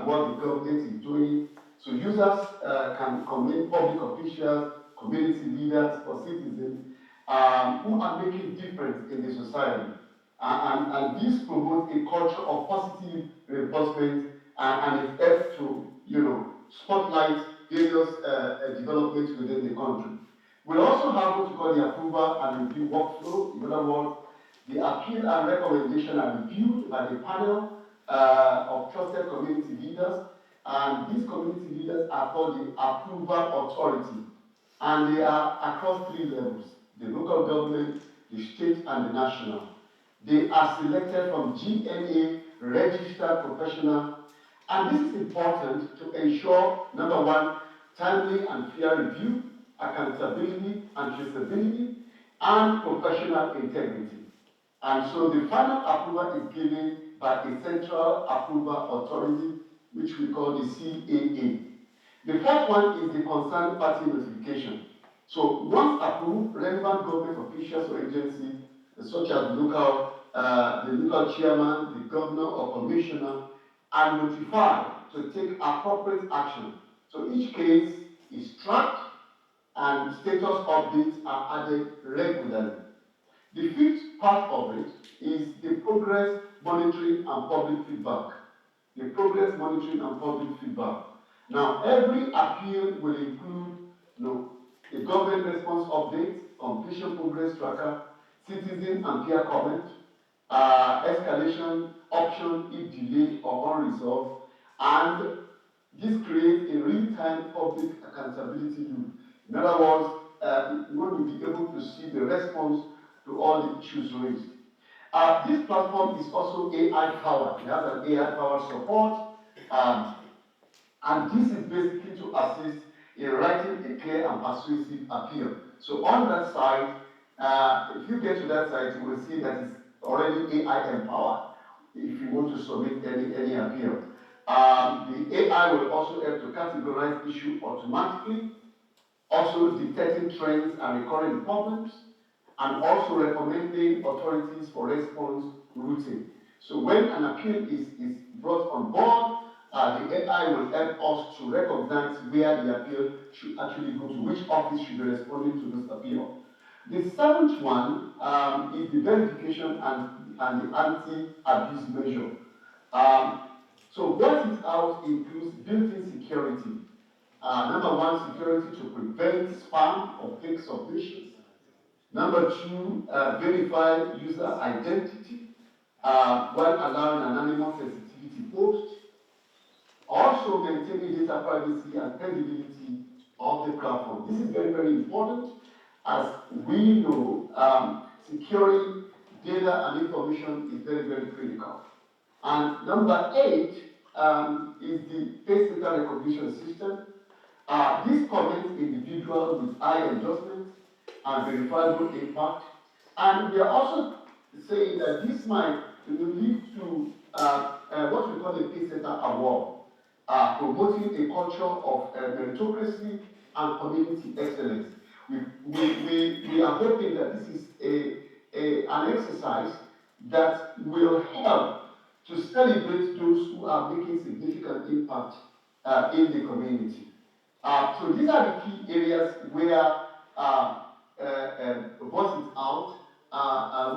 S10: what the government is doing. So users can commend public officials, community leaders, or citizens who are making difference in the society. And this promotes a culture of positive reinforcement and an effort to, spotlight various developments within the country. We also have what we call the approval and review workflow. In other words, the appeal and recommendation are reviewed by the panel of trusted community leaders, and these community leaders are called the approval authority, and they are across three levels: the local government, the state, and the national. They are selected from GNA registered professionals, and this is important to ensure, number one, timely and fair review, accountability and traceability, and professional integrity. And so the final approval is given by a central approval authority, which we call the CAA. The fourth one is the concerned party notification. So once approved, relevant government officials or agencies, such as the local chairman, the governor or commissioner, are notified to take appropriate action. So each case is tracked and status updates are added regularly. The fifth part of it is the progress monitoring and public feedback. The progress monitoring and public feedback. Now, every appeal will include a government response update, completion progress tracker, citizen and peer comment, escalation option if delayed or unresolved, and this creates a real-time public accountability loop. In other words, one will be able to see the response to all the issues raised. This platform is also AI-powered. It has an AI-powered support, and this is basically to assist in writing a clear and persuasive appeal. So on that side, if you get to that side, you will see that it's already AI-empowered if you want to submit any appeal. The AI will also help to categorize issues automatically, also detecting trends and recurring problems, and also recommending authorities for response routing. So when an appeal is brought on board, the AI will help us to recognize where the appeal should actually go to, which office should be responding to this appeal. The seventh one is the verification and the anti-abuse measure. So what is out includes built-in security. Number one, security to prevent spam or fake submissions. Number two, verify user identity while allowing anonymous sensitivity post. Also maintaining data privacy and credibility of the platform. This is very, very important. As we know, securing data and information is very, very critical. And number 8 is the face data recognition system. This connects individuals with high endorsement and verifiable impact. And we are also saying that this might lead to what we call a face data award, promoting a culture of meritocracy and community excellence. We are hoping that this is an exercise that will help to celebrate those who are making significant impact in the community. So these are the key areas where Voice It Out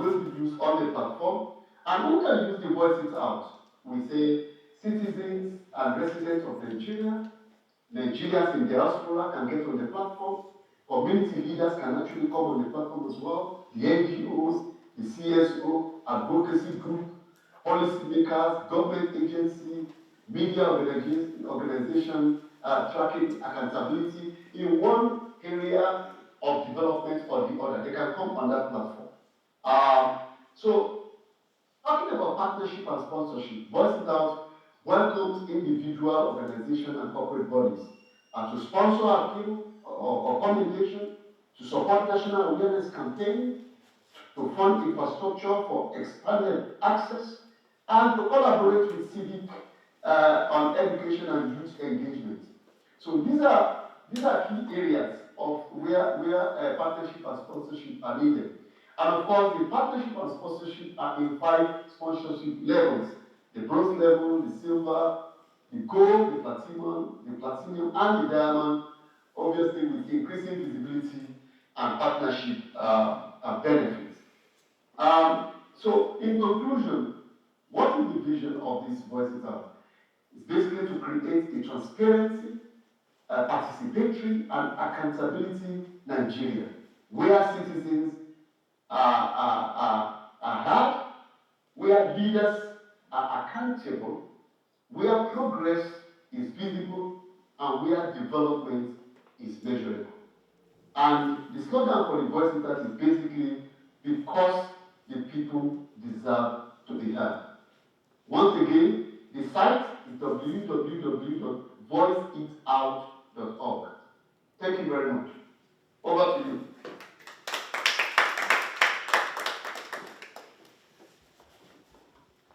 S10: will be used on the platform. And who can use the Voice It Out? We say citizens and residents of Nigeria, Nigerians in diaspora can get on the platform. Community leaders can actually come on the platform as well. The NGOs, the CSO, advocacy group, policymakers, government agency, media organization, tracking accountability in one area of development or the other. They can come on that platform. So, talking about partnership and sponsorship, Voice It Out welcomes individual, organization, and corporate bodies to sponsor appeal or commendation, to support national awareness campaigns, to fund infrastructure for expanded access, and to collaborate with civic on education and youth engagement. So these are key areas of where partnership and sponsorship are needed. And of course, the partnership and sponsorship are in 5 sponsorship levels: the bronze level, the silver, the gold, the platinum, and the diamond, obviously with increasing visibility and partnership benefits. So in conclusion, what is the vision of this Voice It Out? It's basically to create a transparency, participatory, and accountability Nigeria, where citizens are heard, where leaders are accountable, where progress is visible, and where development is measurable. And the slogan for the Voice It Out is basically because the people deserve to be heard. Once again, the site is www.voiceitout.org. Thank you very much. Over to you.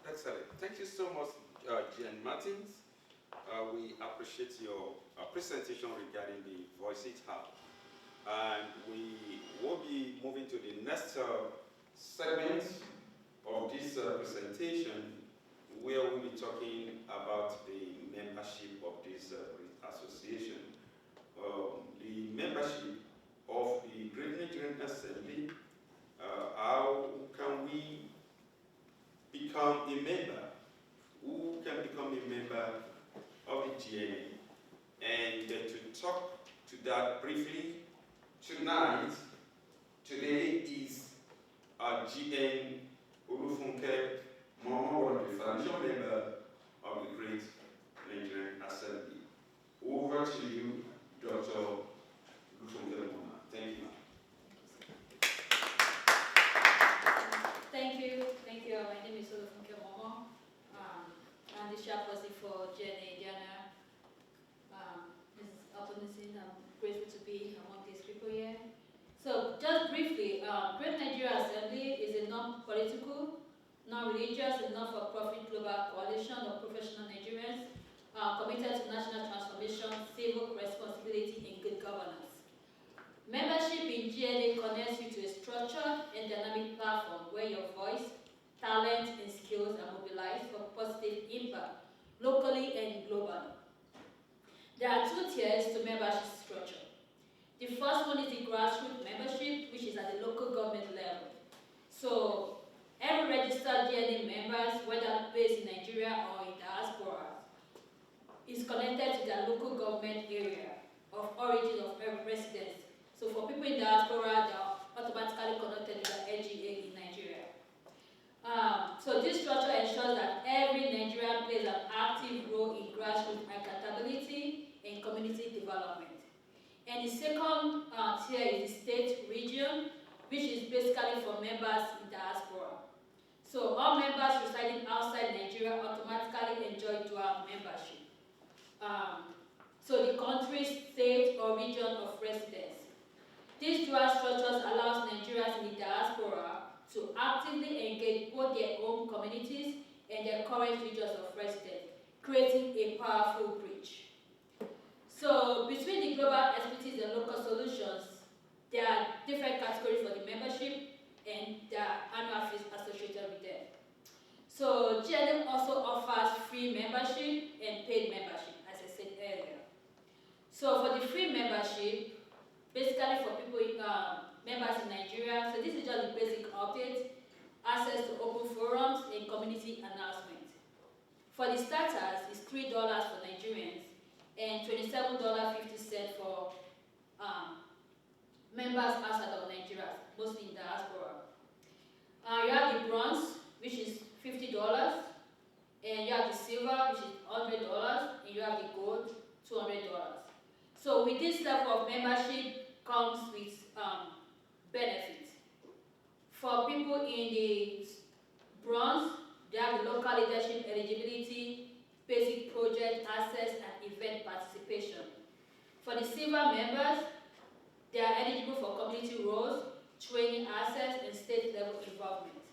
S6: Excellent. Thank you so much, Jen Martins. We appreciate your presentation regarding the Voice It Out. And we will be moving to the next segment of this presentation, where we'll be talking about the membership of this association. The membership of the Great Nigerian Assembly, how can we become a member? Who can become a member of the GNA? that briefly. Today is GN Olufunke Momo, one of the foundation member of the Great Nigerian Assembly. Over to you, Dr. Olufunke Momo. Thank you.
S13: Thank you. My name is Olufunke Momo. I'm the chairperson for GNA. This is opportunity. I'm grateful to be among these people here. So, just briefly, Great Nigeria Assembly is a non-political, non-religious, and not-for-profit global coalition of professional Nigerians committed to national transformation, civil responsibility, and good governance. Membership in GNA connects you to a structured and dynamic platform where your voice, talent, and skills are mobilized for positive impact locally and globally. There are two tiers to membership structure. The first one is the grassroots membership, which is at the local government level. So every registered GNA members, whether based in Nigeria or in diaspora, is connected to their local government area of origin of residence. So for people in diaspora, they are automatically connected to the LGA in Nigeria. So this structure ensures that every Nigerian plays an active role in grassroots accountability and community development. And the second tier is the state region, which is basically for members in diaspora. So all members residing outside Nigeria automatically enjoy dual membership. So the country, state, or region of residence. These dual structures allows Nigerians in the diaspora to actively engage both their own communities and their current regions of residence, creating a powerful bridge. So between the global expertise and local solutions, there are different categories for the membership and there are annual fees associated with them. So GNA also offers free membership and paid membership, as I said earlier. So for the free membership, basically for people, members in Nigeria, so this is just the basic update, access to open forums and community announcements. For the starters, it's $3 for Nigerians and $27.50 for members outside of Nigeria, mostly in diaspora. You have the bronze, which is $50, and you have the silver, which is $100, and you have the gold, $200. So with this level of membership comes with benefits. For people in the bronze, they have the local leadership eligibility, basic project access, and event participation. For the silver members, they are eligible for community roles, training access, and state level involvement.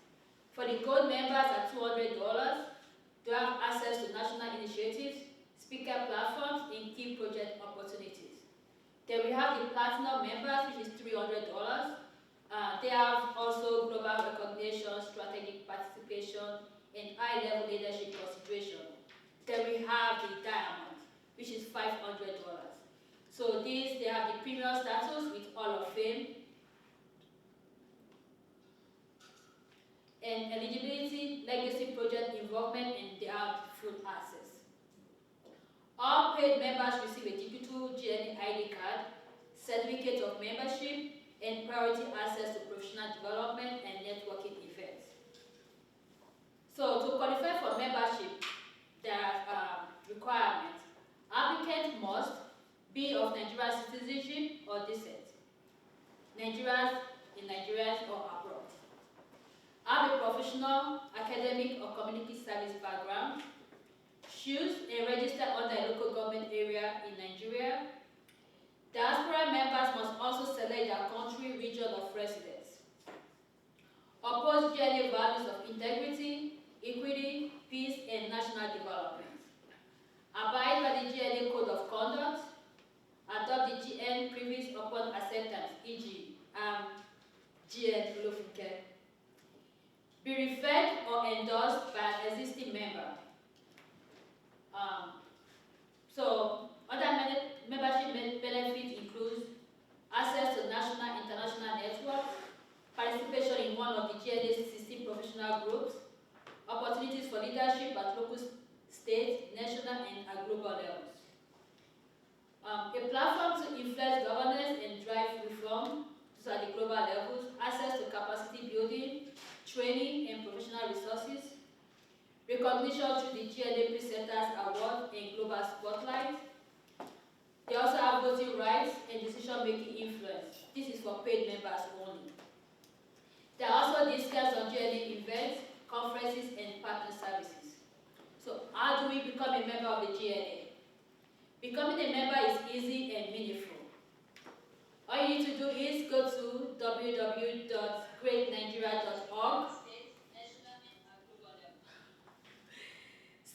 S13: For the gold members at $200, they have access to national initiatives, speaker platforms, and key project opportunities. Then we have the platinum members, which is $300. They have also global recognition, strategic participation, and high-level leadership consideration. Then we have the diamond, which is $500. So these, they have the premium status with Hall of Fame, and eligibility, legacy project involvement, and they have full access. All paid members receive a digital GNA ID card, certificate of membership, and priority access to professional development and networking events. So to qualify for membership, there are requirements. Applicants must be of Nigerian citizenship or descent, Nigerians in Nigeria or abroad, have a professional, academic, or community service background, choose and register under a local government area in Nigeria. Diaspora members must also select their country, region of residence. Oppose GNA values of integrity, equity, peace, and national development. Abide by the GNA Code of Conduct. Adopt the GN previous upon acceptance, e.g., GN Olufunke. Be referred or endorsed by an existing member. So other membership benefits include access to national international networks, participation in one of the GNA's 16 professional groups, opportunities for leadership at local, state, national, and global levels. A platform to influence training and professional resources, recognition through the GNA Preceptors Award and Global Spotlight. They also have voting rights and decision-making influence. This is for paid members only. There are also discounts on GNA events, conferences, and partner services. So how do we become a member of the GNA? Becoming a member is easy and meaningful. All you need to do is go to www.greatnigeria.org,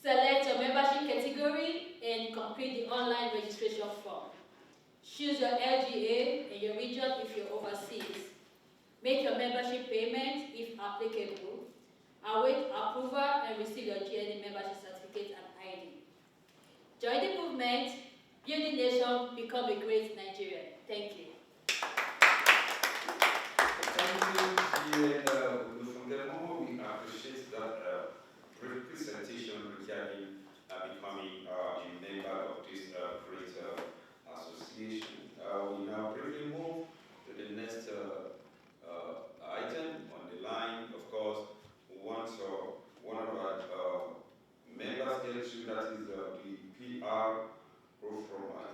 S13: select your membership category, and complete the online registration form. Choose your LGA and your region if you're overseas. Make your membership payment if applicable. Await approval and receive your GNA membership certificate and ID. Join the movement, build the nation, become a great Nigerian. Thank you.
S6: Thank you, GNA. We appreciate that brief presentation regarding becoming a member of this great association. We now briefly move to the next item on the line. Of course, one of our members here too, that is the PR from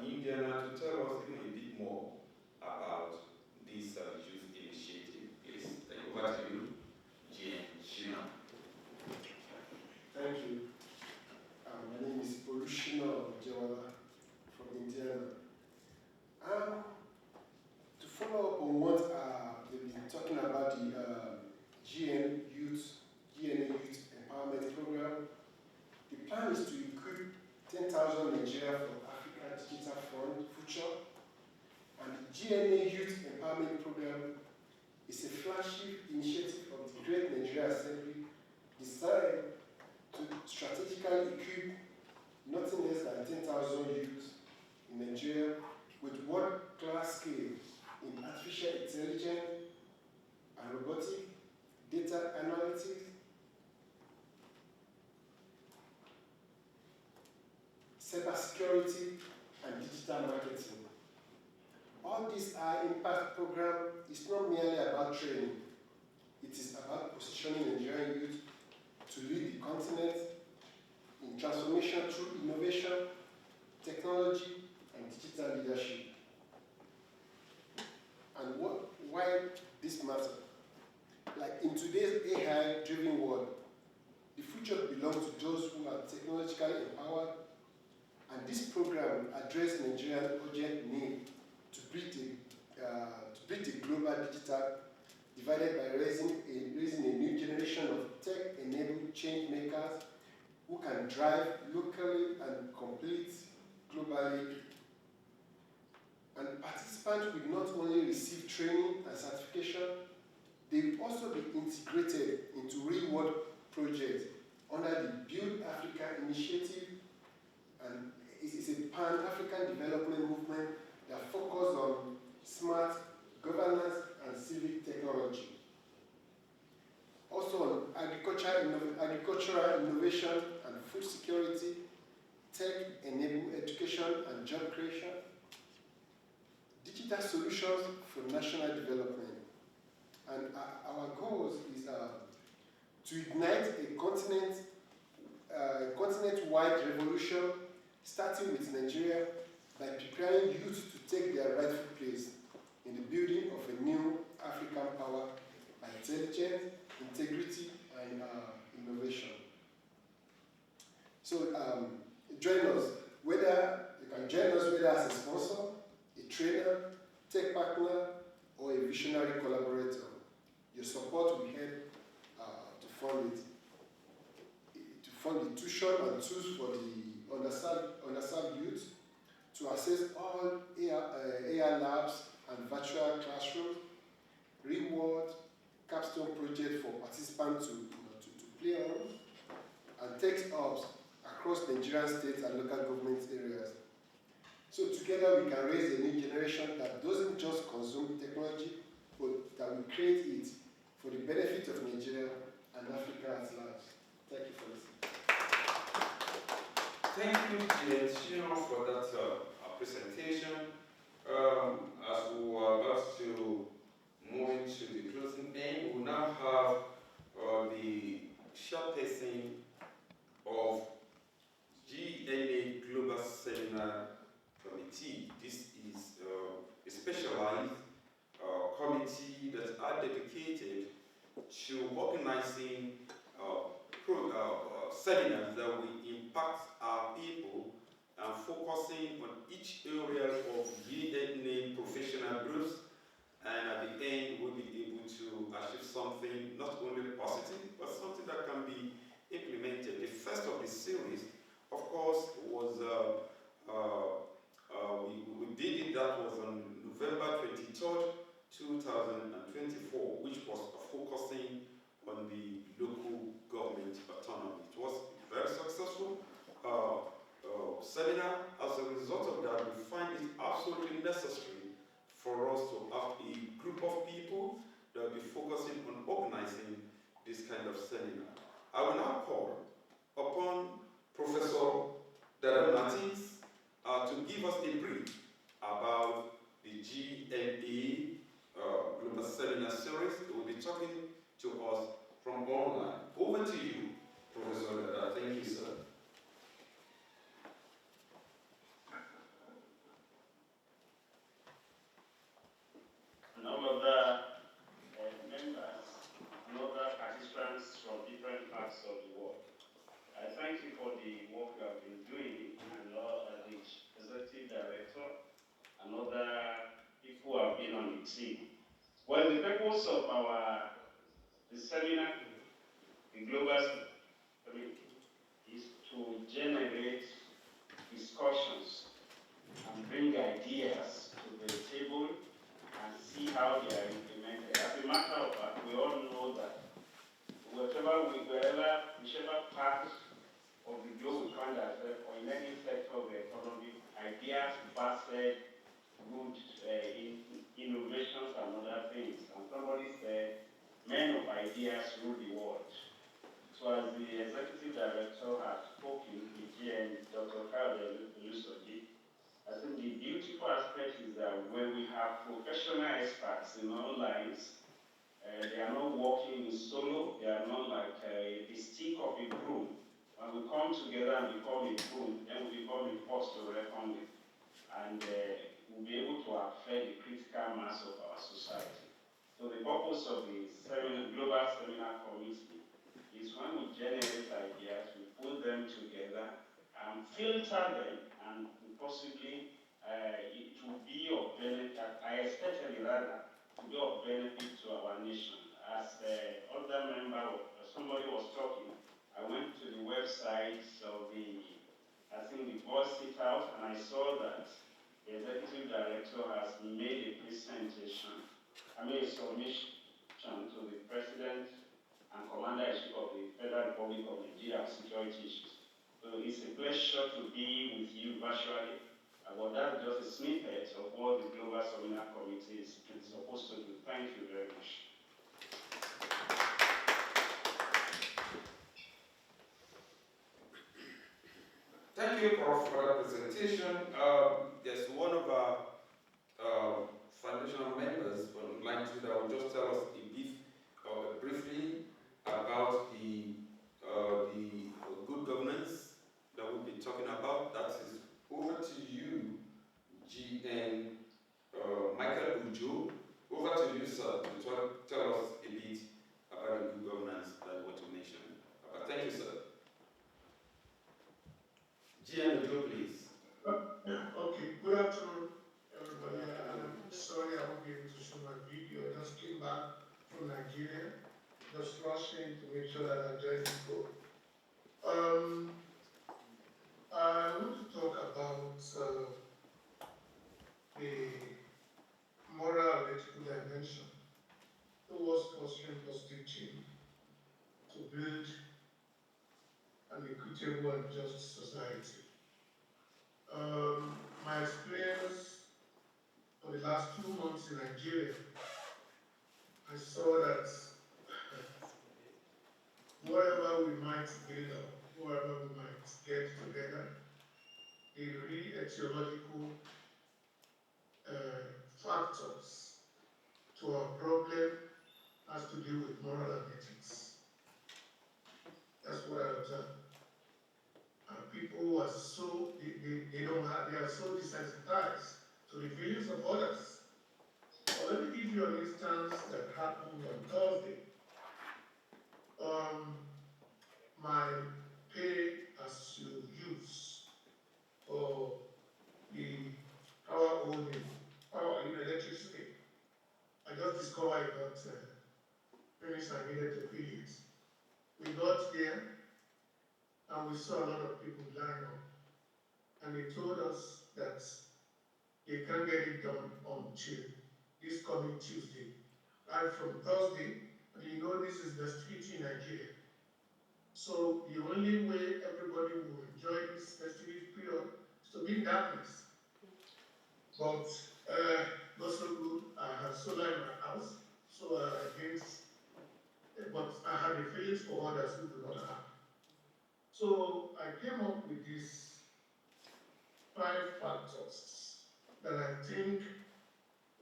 S6: Indiana, to tell us a bit more about this youth initiative. Please, over to you, Gina.
S10: Thank you. My name is Olushina Ojewala from Indiana. To follow up on what we've been talking about, the GNA Youth Empowerment Program, the plan is to equip 10,000 Nigeria for Africa Digital Fund Future. And the GNA Youth Empowerment Program is a flagship initiative of the Great Nigeria Assembly designed to strategically equip nothing less than 10,000 youths in Nigeria with world-class skills in artificial intelligence and robotics, data analytics, cybersecurity, and digital marketing. All this high-impact program is not merely about training. It is about positioning Nigerian youth to lead the continent in transformation through innovation, technology, and digital leadership. And why this matters? Like in today's AI-driven world, the future belongs to those who are technologically empowered, and this program addresses Nigeria's urgent need to bridge the global digital divided by raising a new generation of tech-enabled change makers who can drive locally and compete globally. And participants will not only receive training and certification, they will also be integrated into real-world projects under the Build Africa initiative, and it is a pan-African development movement that focuses on smart governance and civic technology. Also on agricultural innovation and food security, tech-enabled education and job creation, digital solutions for national development. And our goals is to ignite a continent-wide revolution, starting with Nigeria, by preparing youth to take their rightful place in the building of a new African power by intelligence, integrity, and innovation. So join us. You can join us whether as a sponsor, a trainer, tech partner, or a visionary collaborator. Your support will help to fund the tuition and tools for the underserved youth, to access all AR labs and virtual classrooms, reward capstone project for participants to play on, and tech hubs across Nigerian states and local government areas. So together we can raise a new generation that doesn't just consume technology, but that will create it for the benefit of Nigeria and Africa at large. Thank you for listening.
S6: Thank you, Gina, for that presentation. As we were about to move into the closing end, we now have decentralized committee that are dedicated to organizing seminars that will impact our people and focusing on each area of GNA professional groups, and at the end we'll be able to achieve something not only positive but something that can be implemented. The first of the series, of course, was we did it, that was on November 23rd, 2024, which was focusing on the local government autonomy. It was very successful seminar. As a result of that, we find it absolutely necessary for us to have a group of people that will be focusing on organizing this kind of seminar. I will now call upon Professor Darren Martins to give us a brief about the GNA Global Seminar Series. He will be talking to us from online. Over to you, Professor Dada. Thank you, sir.
S5: And all of the members and other participants from different parts of the world, I thank you for the work you have been doing, and the executive director and other people who have been on the team. Well, the purpose of the seminar, the global seminar, is to generate discussions and bring ideas to the table and see how they are implemented. As a matter of fact, we all know that whichever part of the globe we find ourselves, or in any sector of the economy, ideas based good innovations and other things. And somebody said, men of ideas rule the world. So as the executive director has spoken, the GN, Dr. Kyle Elusoji, I think the beautiful aspect is that when we have professional experts in all lines, they are not working in solo, they are not like the stick of a broom. When we come together and become a broom, then we become a force to reckon with. And we'll be able to affect the critical mass of our society. So the purpose of the Global Seminar Committee is when we generate ideas, we put them together and filter them, and possibly it will be of benefit, to be of benefit to our nation. As other member, somebody was talking, I went to the website of I think the board sit out, and I saw that the executive director has made a presentation, a submission to the president and commander-in-chief of the Federal Republic of Nigeria on security issues. So it's a pleasure to be with you virtually. But that's just a snippet of what the Global Seminar Committee is supposed to do. Thank you very much.
S6: Thank you, Prof, for that presentation. There's one of our foundational members from line 2 that will just tell us briefly about the good governance that we'll be talking about. That is over to you, GN Michael Ujo. Over to you, sir, to tell us a bit about the good governance that we want to mention. Thank you, sir. GN Ujo, please.
S10: Okay, good afternoon, everybody. I'm sorry I won't be able to show my video. I just came back from Nigeria, just rushing to make sure that I join the program. I want to talk about the moral and ethical dimension towards fostering positive change to build an equitable and just society. My experience for the last 2 months in Nigeria, I saw that whatever we might build up, whatever we might get together, the really etiological factors to our problem has to do with moral and ethics. That's what I observed. And people are so, they are so desensitized to the feelings of others you an instance that happened on Thursday. My pay as you use for the power holding, electricity. I just discovered I got finished. I needed to fill it. We got there and we saw a lot of people line up. And they told us that they can't get it done until this coming Tuesday. Right from Thursday, and you know this is the festivity in Nigeria. So the only way everybody will enjoy this festivity period is to be in darkness. But not so good. I have solar in my house, so but I have a feelings for others who do not have. So I came up with these 5 factors that I think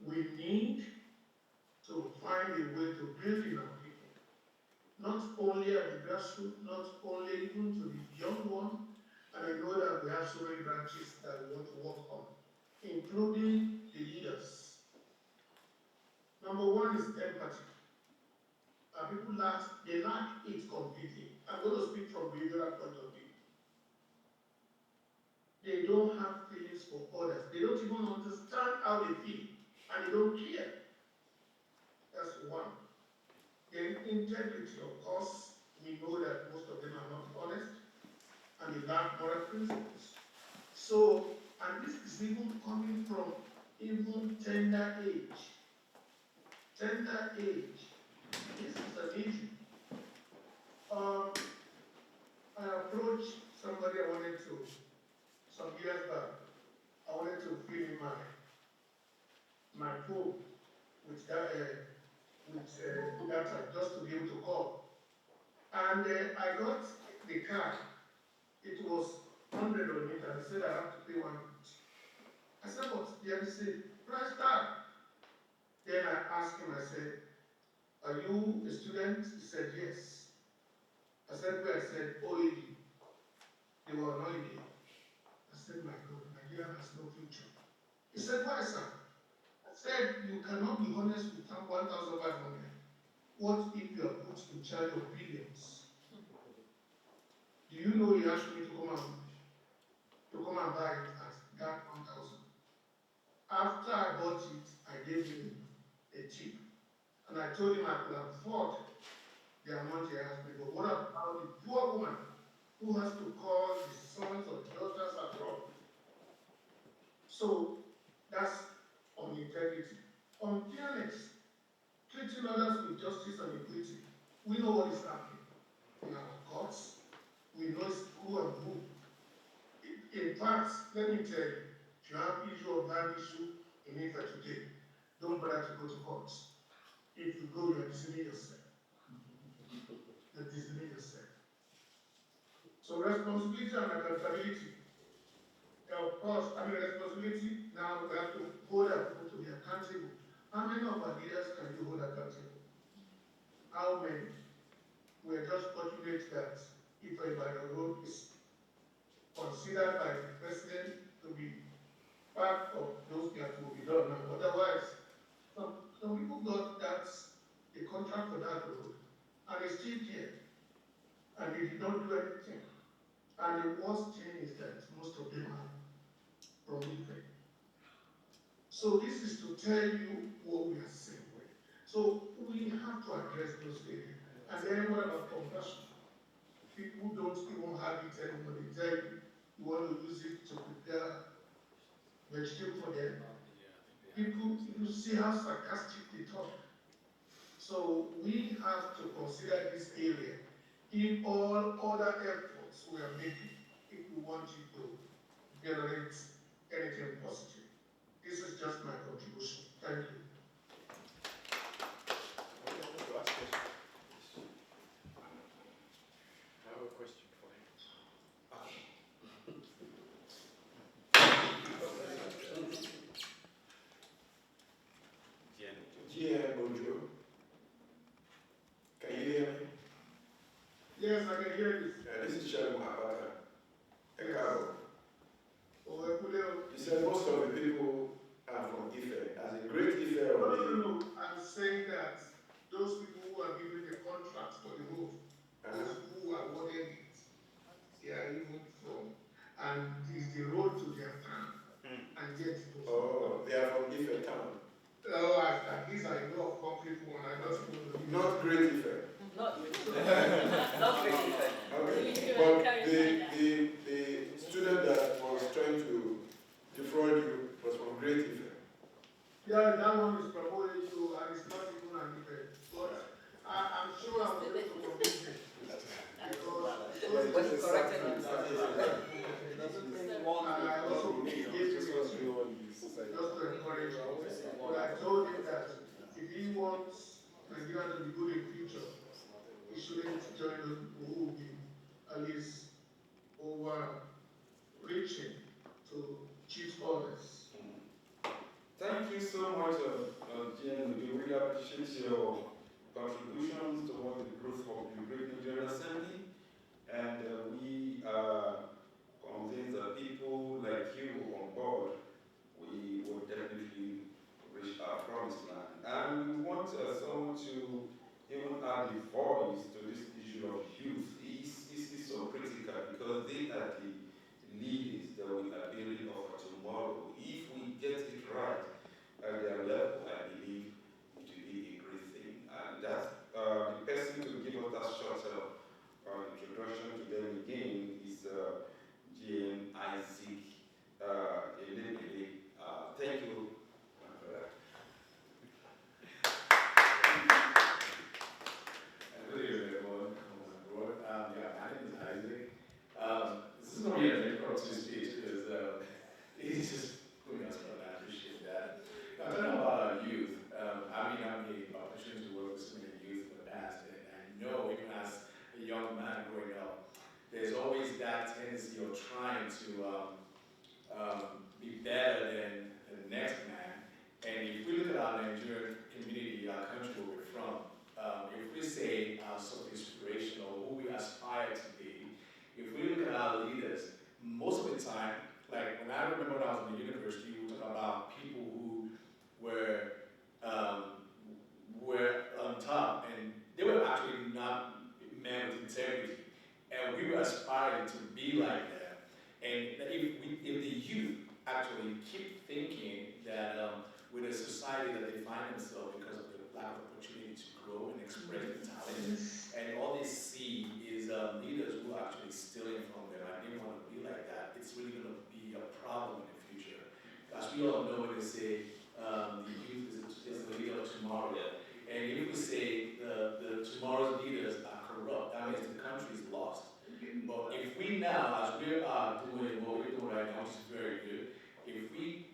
S10: we need to find a way to build in our people. Not only at the grassroots, not only even to the young one, and I know that we have so many branches that we want to work on, including the leaders. Number 1 is empathy. Our people lack it completely. I'm going to speak from a behavioral point of view. They don't have feelings for others. They don't even understand how they feel, and they don't care. That's 1. Then integrity, of course, we know that most of them are not honest, and they lack moral principles. So, and this is even coming from even tender age. Tender age. This is an issue. I approached somebody I wanted to, some years back, I wanted to fill in my phone with data just to be able to call. And I got the card. It was 100 on it, and I said I have to pay 150. I said, but there is a price tag. Then I asked him, I said, are you a student? He said, yes. I said, where? I said, OAD. They were on holiday. I said, my God, Nigeria has no future. He said, why, sir? I said, you cannot be honest with 1,500. What if you are put in charge of billions? Do you know he asked me to come and buy it at that 1,000? After I bought it, I gave him a tip. And I told him I could afford the amount he asked me. But what about the poor woman who has to call his sons or daughters abroad? So that's on integrity. On fairness, treating others with justice and equity. We know what is happening in our courts. We know who and who. In fact, let me tell you, if you have issue of land issue in Ife today, don't bother to go to court. If you go, you are deceiving yourself. You're deceiving yourself. So responsibility and accountability. Of course, responsibility, now we have to hold our people to be accountable. How many of our leaders can you hold accountable? How many? We are just fortunate that if Ibadan Road is considered by the president to be part of those that will be done now. Otherwise, some people got a contract for that road, and it's still here, and they did not do anything. And the worst thing is that most of them are from Ife. So this is to tell you what we are saying. So we have to address those areas. And then what about compassion? People don't even have it anymore. They tell you want to use it to prepare vegetable for them. People, you see how sarcastic they talk. So we have to consider this area in all other efforts we are making if we want it to generate anything positive. This is just my contribution. Thank you.
S7: I have a question for you. GNA, bonjour. Can you hear me?
S10: Yes, I can hear you.
S7: This is Sharon Abata. Ekabo.
S10: You
S7: You said most of the people are from Ife. As a great Ife or
S10: no. I'm Oh, at least I know of concrete one. I don't even know.
S7: Not great effect.
S8: Not not very effective.
S10: Okay. But the student that was trying to defraud you was from great effect. Yeah, that one is promoted issue and it's not even an effect. But I'm sure I'm able to convince him.
S8: But he corrected himself.
S10: And I also gave him just to encourage him. But I told him that if he wants Nigeria to be good in future, he shouldn't join those people who will be at least overreaching to cheat others.
S6: Thank you so much, GNA. We really appreciate your contributions towards the growth of the Great Nigerian Assembly. And we are convinced that people like you on board, we will definitely reach our promised land. And we want someone to even add a voice to this issue of youth. It's so critical because they are the leaders that we are building for tomorrow. If we get it right at their level, I believe it will be a great thing. And that's the person to give us that short introduction to them again is GN Isaac Elebele. Thank you.
S14: Good evening, everyone. Yeah, my name is Isaac. This is going to be an impromptu speech because it's just putting us on. I appreciate that. Now, talking about youth, I mean, I've had the opportunity to work with so many youth in the past, and I know even as a young man growing up, there's always that tendency of trying to be better than the next man. And if we look at our Nigerian community, our country where we're from, if we say our sort of inspirational, who we aspire to be, if we look at our leaders, most of the time, like when I remember when I was in the university, we talk about people who were on top, and they were actually not men with integrity, and we were aspiring to be like that. And if the youth actually keep thinking that with a society that they find themselves because of the lack of opportunity to grow and express their talent, and all they see is leaders who are actually stealing from them, and they want to be like that, it's really going to be a problem in the future. As we all know, when they say the youth is the leader of tomorrow, and if we say the tomorrow's leaders are corrupt, that means the country is lost. But if we now, as we are doing what we're doing right now, which is very good, if we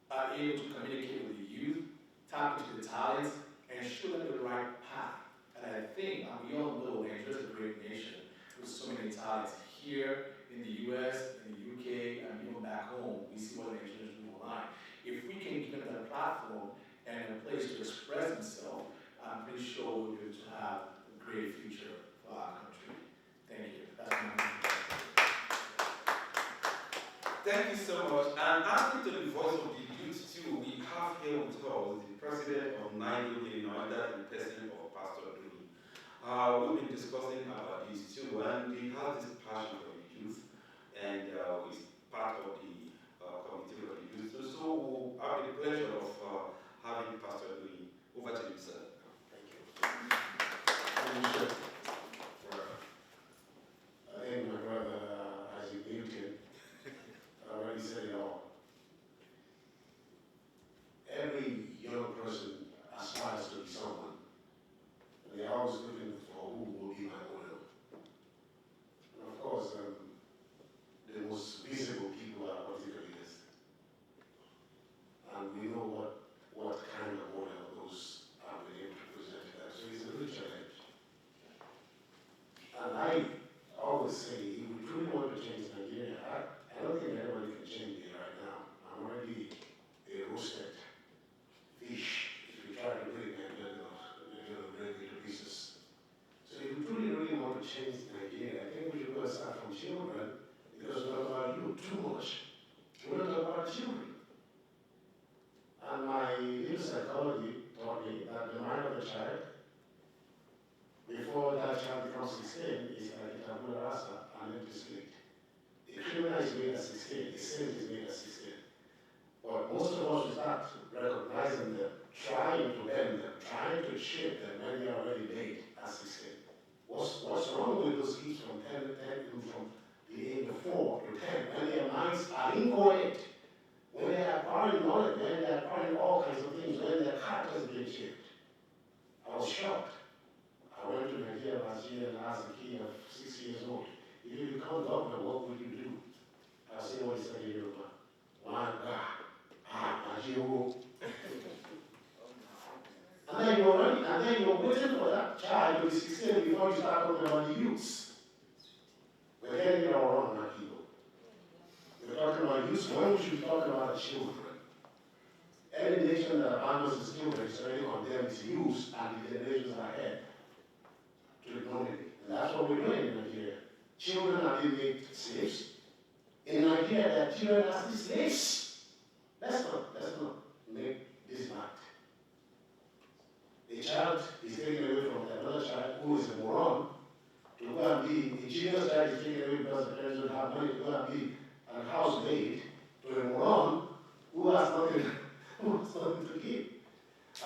S14: are able to communicate with the youth, tap into the talents, and show them the right path. And I think, and we all know Nigeria is a great nation with so many talents here in the US, in the UK, and even back home. We see what Nigerians do online. If we can give them a platform and a place to express themselves, I'm pretty sure we'll be able to have a great future for our country. Thank you. That's my message.
S6: Thank you so much. And adding to the voice of the youth too, we have here with us the president of NIDO, Illinois, that is the president of Pastor Duni. We've been discussing about this too, and he has this passion for the youth, and is part of the committee for the youth. So we'll have the pleasure of having Pastor Duni. Over to you, sir.
S14: Thank you. Thank you. I think my brother, Isaac Newton, already said it all. Every young person aspires to be someone. And they're always looking for who will be my model. And of course, the most visible people are political leaders. And we know what kind of model those are being able to present to them. So it's a good challenge. And I always say, if we truly want to change Nigeria, I don't think anybody can change it right now. I'm already a roasted fish if you try to break my break into pieces. So if we really want to change Nigeria, I think we should go and start from children, because we talk about you too much. We don't talk about children. And my little psychology taught me that the mind of a child, before that child becomes 16, is like a tabula rasa, an empty slate. The criminal is made at 16, the saint is made at 16. But most of us will start recognizing them
S10: a ship that many are already made, as he said. What's wrong with those kids from the age of 4 to 10, when their minds are inchoate, when they are acquiring knowledge, when they are acquiring all kinds of things, when their characters are being shaped? I was shocked. I went to Nigeria last year and asked a kid of 6 years old, if you become governor, what would you do? I said, what is that in Yoruba? One God. Nigeria. And then you're waiting for that child to be 16 before you start talking about the youths. We're getting it all wrong, my people. We're talking about youth. When we should be talking about the children? Any nation that abandons its children is already condemned its youth and the generations ahead to ignominy. And that's what we're doing in Nigeria. Children are being made slaves. In Nigeria, there are children as the slaves. Let's not make this bad. A child is taken away from another child who is a moron to go and be, a genius child is taken away because the parents don't have money to go and be a housemaid to a moron who has nothing to give.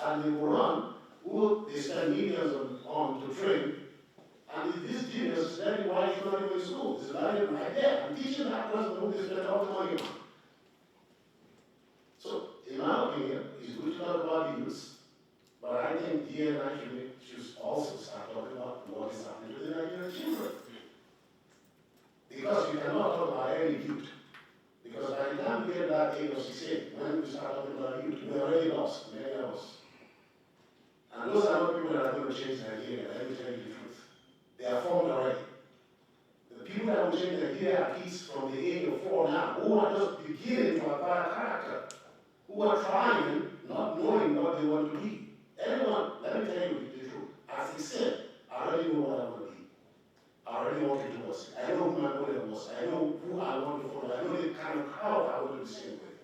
S10: And the moron who they spend millions on to train, and this genius is learning why he's not even in school. He's learning right there and teaching that person who they spend all the money on. So, in my opinion, it's good to talk about the youth. But I think GNA should also start talking about what is happening to the Nigerian children. Because you cannot talk about any youth. Because by the time we get that age of 16, when we start talking about youth, we're already lost, many of us. And those are not people that are going to change Nigeria, let me tell you the truth. They are formed already. The people that will change Nigeria are kids from the age of 4 now, who are just beginning to acquire character, who are trying, not knowing what they want to be. Anyone, let me tell you the truth. As he said, I already know what I want to be. I already want to do what I know who my model was. I know who I want to follow. I know the kind of crowd I want to be seen with.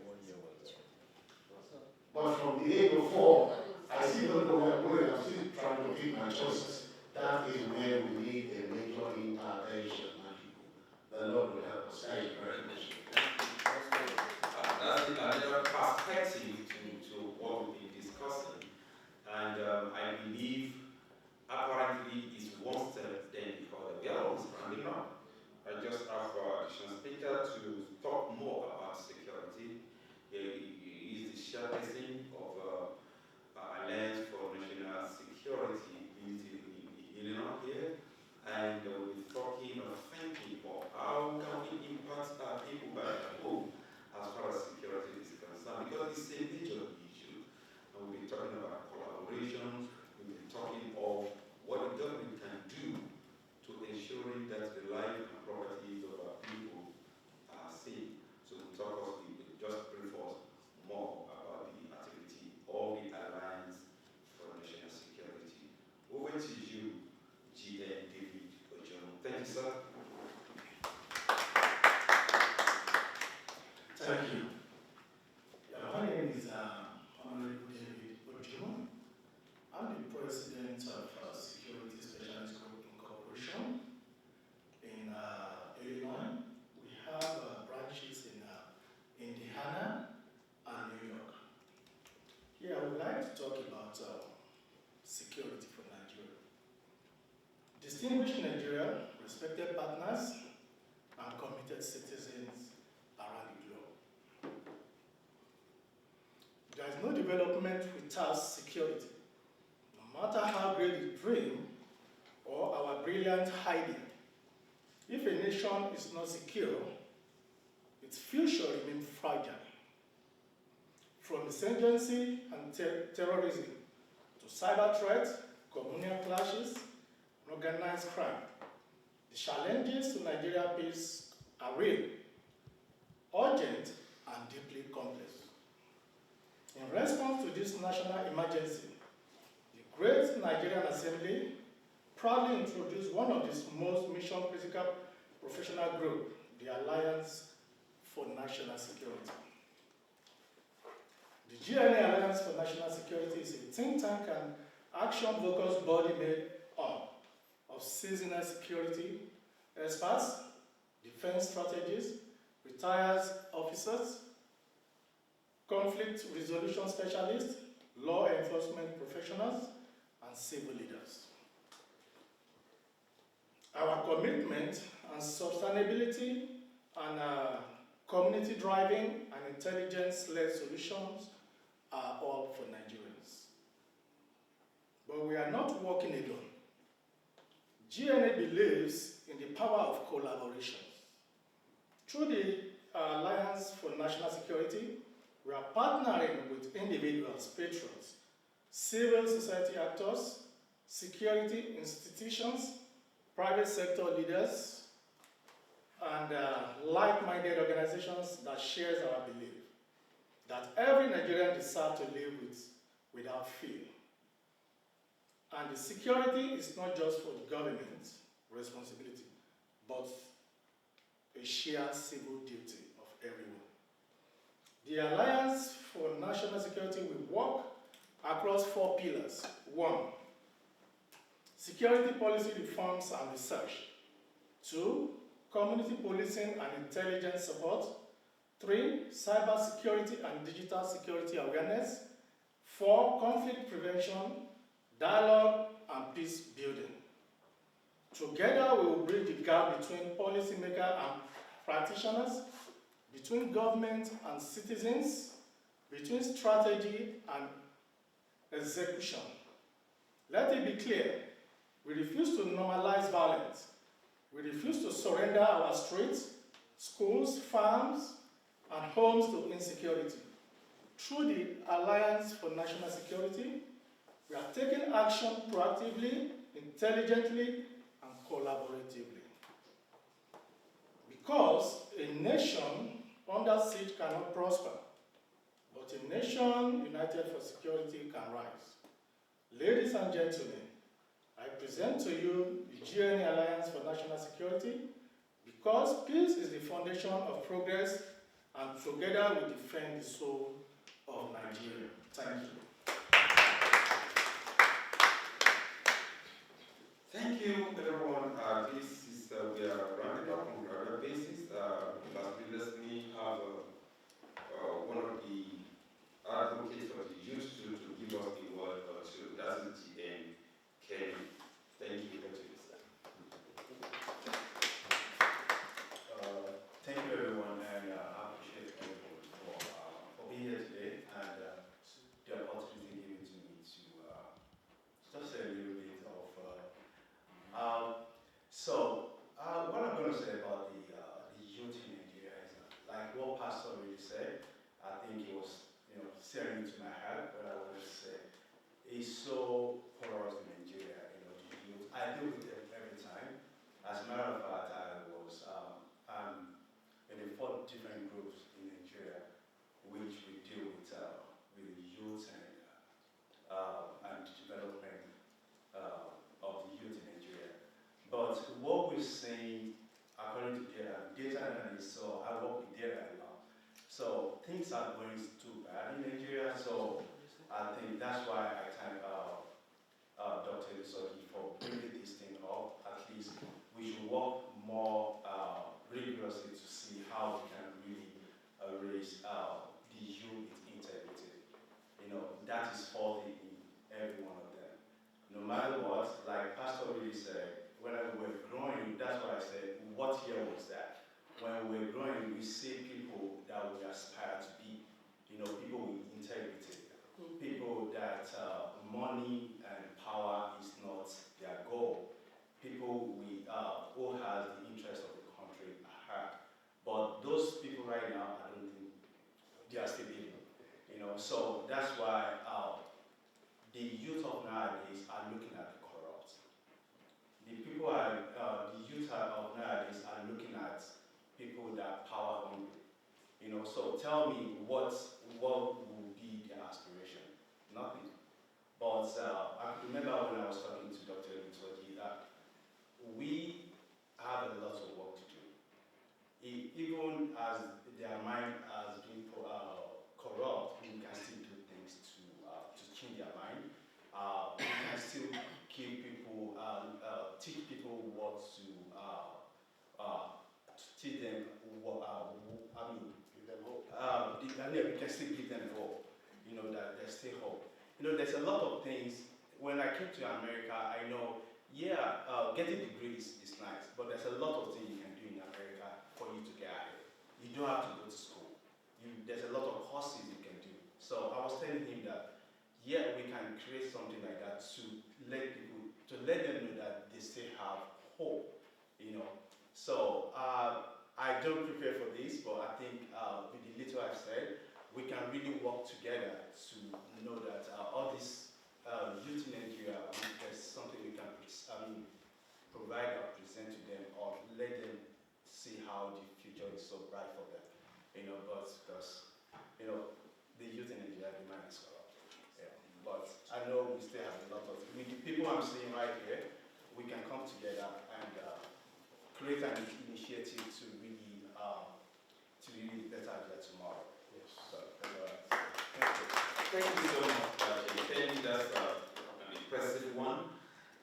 S10: But from the age of 4, I still don't know where I'm going. I'm still trying to pick my choices. That is where we need a major intervention, my people. The Lord will help us. Thank you very much.
S6: That's another perspective to what we've been discussing. And I believe apparently it's one step then the other. We are almost rounding up. I just have additional speaker to talk more about security. He is the chairperson of Alliance for National Security based in Illinois here. And we'll be talking or thinking of how can we impact our people back at home as far as security is concerned. Because it's a major issue. And we'll be talking about collaboration, we'll be talking of what the government can do to ensuring that the life and properties of our people are safe. So we'll just brief us more about the activity of the Alliance for National Security. Over to you, GN David Ojono. Thank you, sir.
S15: Thank you. My name is Honorable David Ojono. I'm the president of Security Specialist Group Incorporation in Illinois. We have branches in Indiana and New York. Here I would like to talk about security for Nigeria. Distinguished Nigeria, respected partners, and committed citizens around the globe. There is no development without security. No matter how great the dream or our brilliant idea, if a nation is not secure, its future remains fragile. From insurgency and terrorism to cyber threats, communal clashes, and organized crime, the challenges to Nigeria's peace are real, urgent, and deeply complex. In response to this national emergency, the Great Nigerian Assembly proudly introduced one of its most mission-critical professional groups, the Alliance for National Security. The GNA Alliance for National Security is a think tank and action-focused body made up of seasoned security experts, defense strategists, retired officers, conflict resolution specialists, law enforcement professionals, and civil leaders. Our commitment and sustainability and community driving and intelligence-led solutions are all for Nigerians. But we are not working alone. GNA believes in the power of collaboration. Through the Alliance for National Security, we are partnering with individuals, patrons, civil society actors, security institutions, private sector leaders, and like-minded organizations that share our belief that every Nigerian deserves to live without fear. And the security is not just for the government responsibility, but a shared civil duty of everyone. The Alliance for National Security will work across 4 pillars. 1, security policy reforms and research. 2, community policing and intelligence support. 3, cybersecurity and digital security awareness. 4, conflict prevention, dialogue, and peace building. Together, we will bridge the gap between policymakers and practitioners, between government and citizens, between strategy and execution. Let it be clear, we refuse to normalize violence. We refuse to surrender our streets, schools, farms, and homes to insecurity. Through the Alliance for National Security, we are taking action proactively, intelligently, and collaboratively. Because a nation under siege cannot prosper, but a nation united for security can rise. Ladies and gentlemen, I present to you the GNA Alliance for National Security because peace is the foundation of progress, and together we defend the soul of Nigeria. Thank you.
S6: Thank you, everyone. We are rounding up on a regular basis. Last previously have one of the advocates of the youth to give us the word to. That is GN Kenny. Thank you.
S16: Thank you, everyone, and I appreciate everyone for being here today and the opportunity given to me to just say a little bit of. What I'm going to say about the youth in Nigeria is like what Pastor really said. I think it was staring into my head. What I wanted to say is so porous in Nigeria. The youth. I deal with them every time. As a matter of fact, I was in the 4 different groups in Nigeria, which we deal with youth and development of the youth in Nigeria. But what we're seeing, according to data analysts, so I work with data a lot. So things are going too bad in Nigeria. So I think that's why I thank Dr. Isogi for bringing this thing up. At least we should work more rigorously to see how we can really raise the youth integrity. That is faulty in every one of them. No matter what, like Pastor really said, when we were growing, that's why I said, what year was that? When we were growing, we see people that we aspire to be. People with integrity. People that money and power is not their goal. People who has the interest of the country at heart. But those people right now, I don't think they are still living. So that's why the youth of nowadays are looking at the corrupt. The youth of nowadays are looking at people that are power hungry. So tell me what will be their aspiration? Nothing. But I remember when I was talking to Dr. Isogi that we have a lot of work to do. Even as their mind has been corrupt, we can still do things to change their mind. We can still give people, teach people what to teach them what, give them hope. We can still give them hope, that there's still hope. There's a lot of things when I came to America, I know, getting a degree is nice, but there's a lot of things you can do in America for you to get ahead. You don't have to go to school. There's a lot of courses you can do. So I was telling him that, yeah, we can create something like that to let them know that they still have hope, you know. So I don't prepare for this, but I think with the little I've said, we can really work together to know that all these youth in Nigeria, there's something we can provide or present to them, or let them see how the future is so bright for them. You know, but because the youth in Nigeria demand is corrupt. Yeah. But I know we still have a lot of with the people I'm seeing right here, we can come together and create an initiative to really better there tomorrow. Yes. So that's all right. Thank you.
S6: Thank you so much, Jenny. That's an impressive one.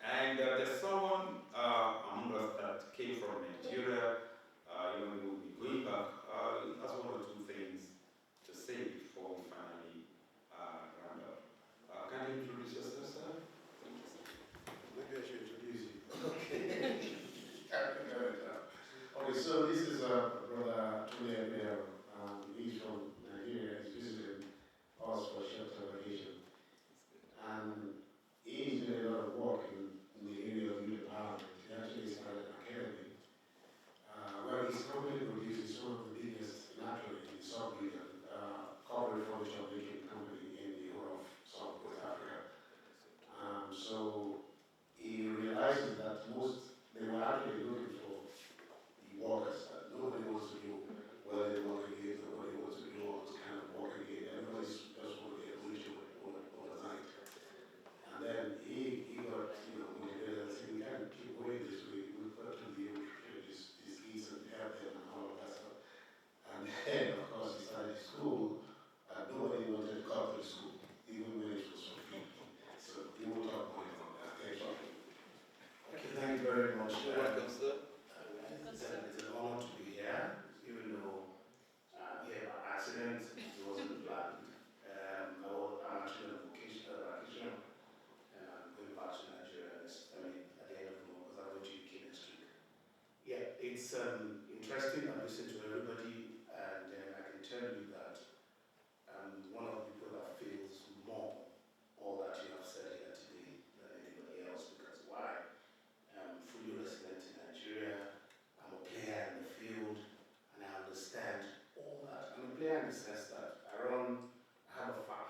S6: And there's someone among us that came from Nigeria. We will be going back. That's one or two things to say before we finally round up. Can you introduce yourself, sir?
S10: Maybe I should introduce you. Okay. Okay, so this is Brother Tony Abel. He's from Nigeria. He's visiting us for shelter vacation. And he's doing a lot of work in the area of youth empowerment. He actually started an academy where his company produces some of the biggest, naturally, in the sub-region, corporate furniture making company in the whole of South Africa. So he realizes that they were actually looking for the workers that nobody wants to do welding work again, nobody wants to do all this kind of work again. Everybody's just want to get rich overnight. And then he got, motivated and said, we can't keep going this way. We've got to be able to create these kids and help them and all of that stuff. And then, of course, he started school, and nobody wanted to come to the school, even when it was for free. So he will talk more about that. Thank you. Okay, thank you very much.
S6: You're welcome, sir.
S10: It's an honor to be here, even though I'm here by accident. It wasn't planned. I'm actually on vacation, and I'm going back to Nigeria at the end of the month, because I'm going to UK next week. Yeah, it's interesting. I've listened to everybody, and I can tell you that I'm one of the people that feels more all that you have said here today than anybody else. Because why? I'm fully resident in Nigeria. I'm a player in the field, and I understand all that. I'm a player in the sense that I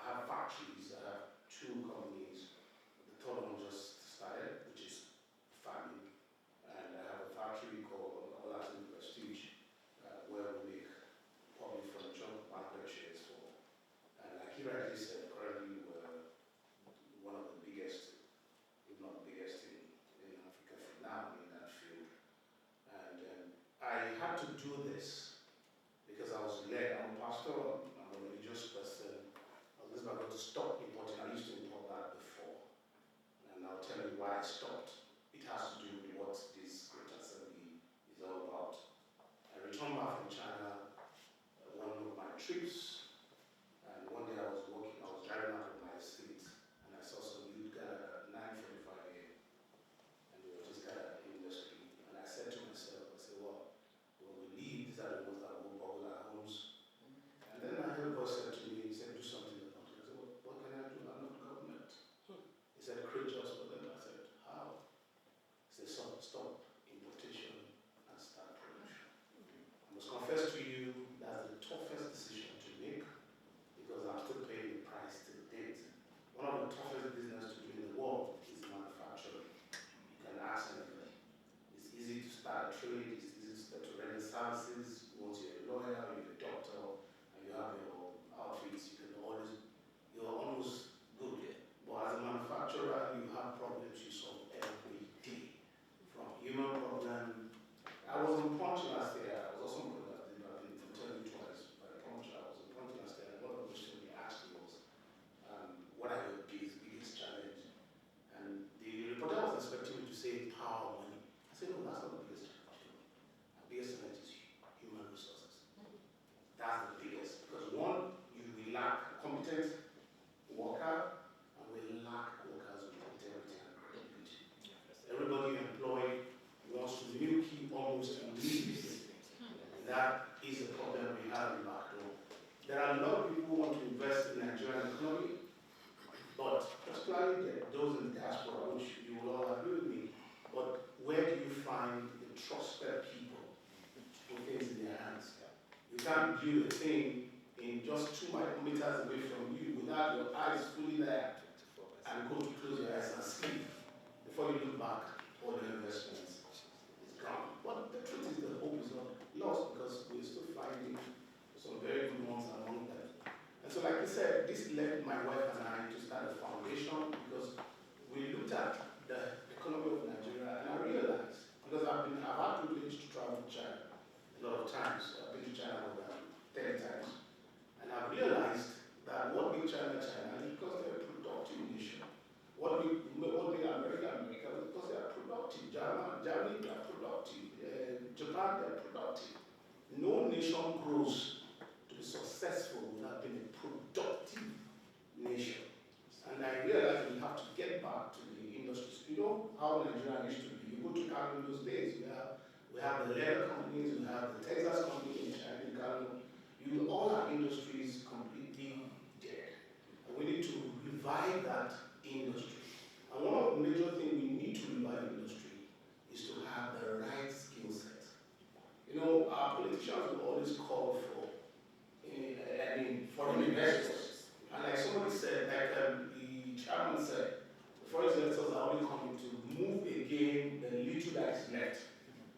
S10: have factories. I have two companies. The third one just started, which is farming. And I have a factory called Olatin Prestige, where we make public furniture, banquet chairs for. And like you rightly said, currently we're one of the biggest, if not biggest in Africa for now in that field. And I had to do this because I was led. I'm a pastor, I'm a religious person. This is going to stop importing. I used to import that before. And I'll tell you why I stopped. It has to do with what this Great Assembly is all about. I returned back from China, one of my trips, and one day I was driving out of my estate, and I saw some youth gathered at 9:45 a.m. And they were just gathered in the street. And I said to myself, well, when we leave, these are the ones that will bubble our homes. And then my head boss said to me, he said, do something about it. I said, well, what can I do? I'm not government. He said, create jobs for them. I said, how? He said, stop importation and start production. I must confess to you, that's the toughest decision to make, because I'm still paying the price to date. One of the toughest business to do in the world is manufacturing. You can ask anybody. It's easy to start a trade, it's easy to start to render services. Once you're a lawyer, you're a doctor, and you have your outfits, you're almost good. But as a manufacturer, you have problems you solve every day. From human problem. I was in Punch last year. I was also in Punch last year. I've been telling you twice. But Punch, I was in Punch last year. And one of the questions they asked me was, what are your biggest challenge? And the reporter was expecting me to say power or money. I said, no, that's not the biggest challenge.
S15: especially those in the diaspora, which you will all agree with me. But where do you find the trusted people to put things in their hands? You can't build a thing in just 2 meters away from you without your eyes fully there and go to close your eyes and sleep before you look back. All the investments is gone. But the truth is the hope is not lost because we're still finding some very good ones among them. And so like I said, this led my wife and I to start a foundation because we looked at the economy of Nigeria and I realized, because I've had privilege to travel to China a lot of times. I've been to China over 10 times. And I've realized that what makes China China is because they're a productive nation. What made America America is because they are productive. Germany, they are productive. Japan, they are productive. No nation grows to be successful without being a productive nation. And I realized we have to get back to the industries. You know how Nigeria used to be. You go to Kano in those days, we have the leather companies, we have the Texas company in China, in Kano. You all have industries completely dead. And we need to revive that industry. And one of the major things we need to revive industry is to have the right skill set. You know, our politicians will always call for, foreign investors. And like somebody said, like the chairman said, the foreign investors are only coming to move again the little that is left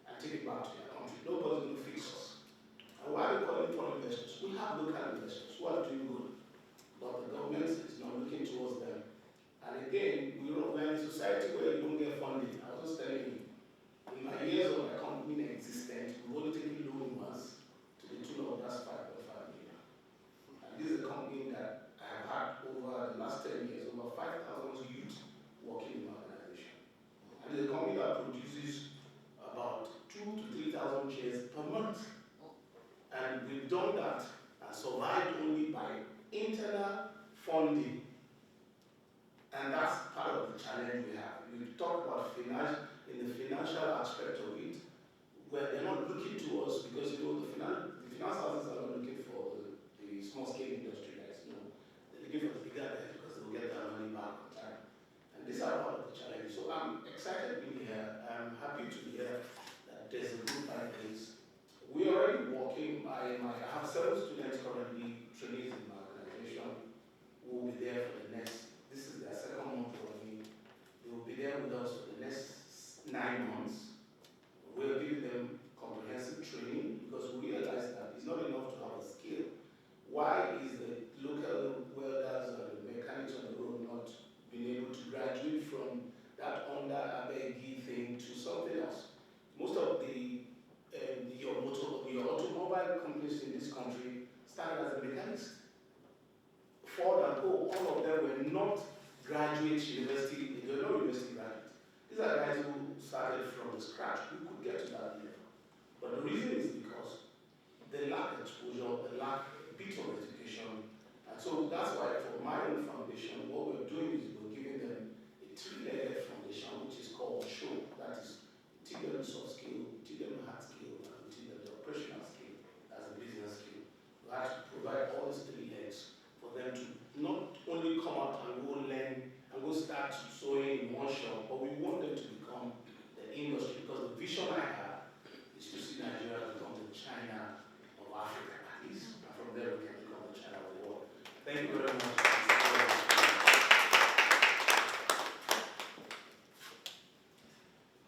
S15: and take it back to their country. Nobody's going to fix us. And why are we calling foreign investors? We have local investors who are doing good, but the government is not looking towards them. And again, we're in a society where you don't get funding. I was just telling you, in my years of my company being existent, we've only taken loan once to the tune of that's 5.5 million. And this is a company that I have had over the last 10 years, over 5,000 youth working in my organization. And it's a company that produces about 2,000 to 3,000 chairs per month. And we've done that and survived only by internal funding. And that's part of the challenge we have. We talk about in the financial aspect of it, where they're not looking to us because the finance houses are not looking for the small scale industry guys. They're looking for the bigger guys because they'll get their money back on time. And these are part of the challenge. So I'm excited being here. I'm happy to hear that there's a group like this. We're already working. I have 7 students currently trainees in my organization who will be there for the next. This is their 2nd month for me. They will be there with us for the next 9 months. We're giving them comprehensive training because we realize that it's not enough to have a skill. Why is the local welders and the mechanics on the road not being able to graduate from that under Abegi thing to something else? Most of your automobile companies in this country started as a mechanics. Ford and Co, all of them were not graduate university, they were not university graduates. These are guys who started from scratch, who could get to that level. But the reason is because they lack exposure, they lack a bit of education. And so that's why for my own foundation, what we're doing is we're giving them a 3-legged foundation, which is called SHOW. That is, we teach them soft skill, we teach them hard skill, and we teach them the operational skill as a business skill. We have to provide all these 3 legs for them to not only come out and go learn and go start sewing in one shop, but we want them to become the industry because the vision I have is to see Nigeria become the China of Africa, at least. And from there we can become the China of the world. Thank you very much.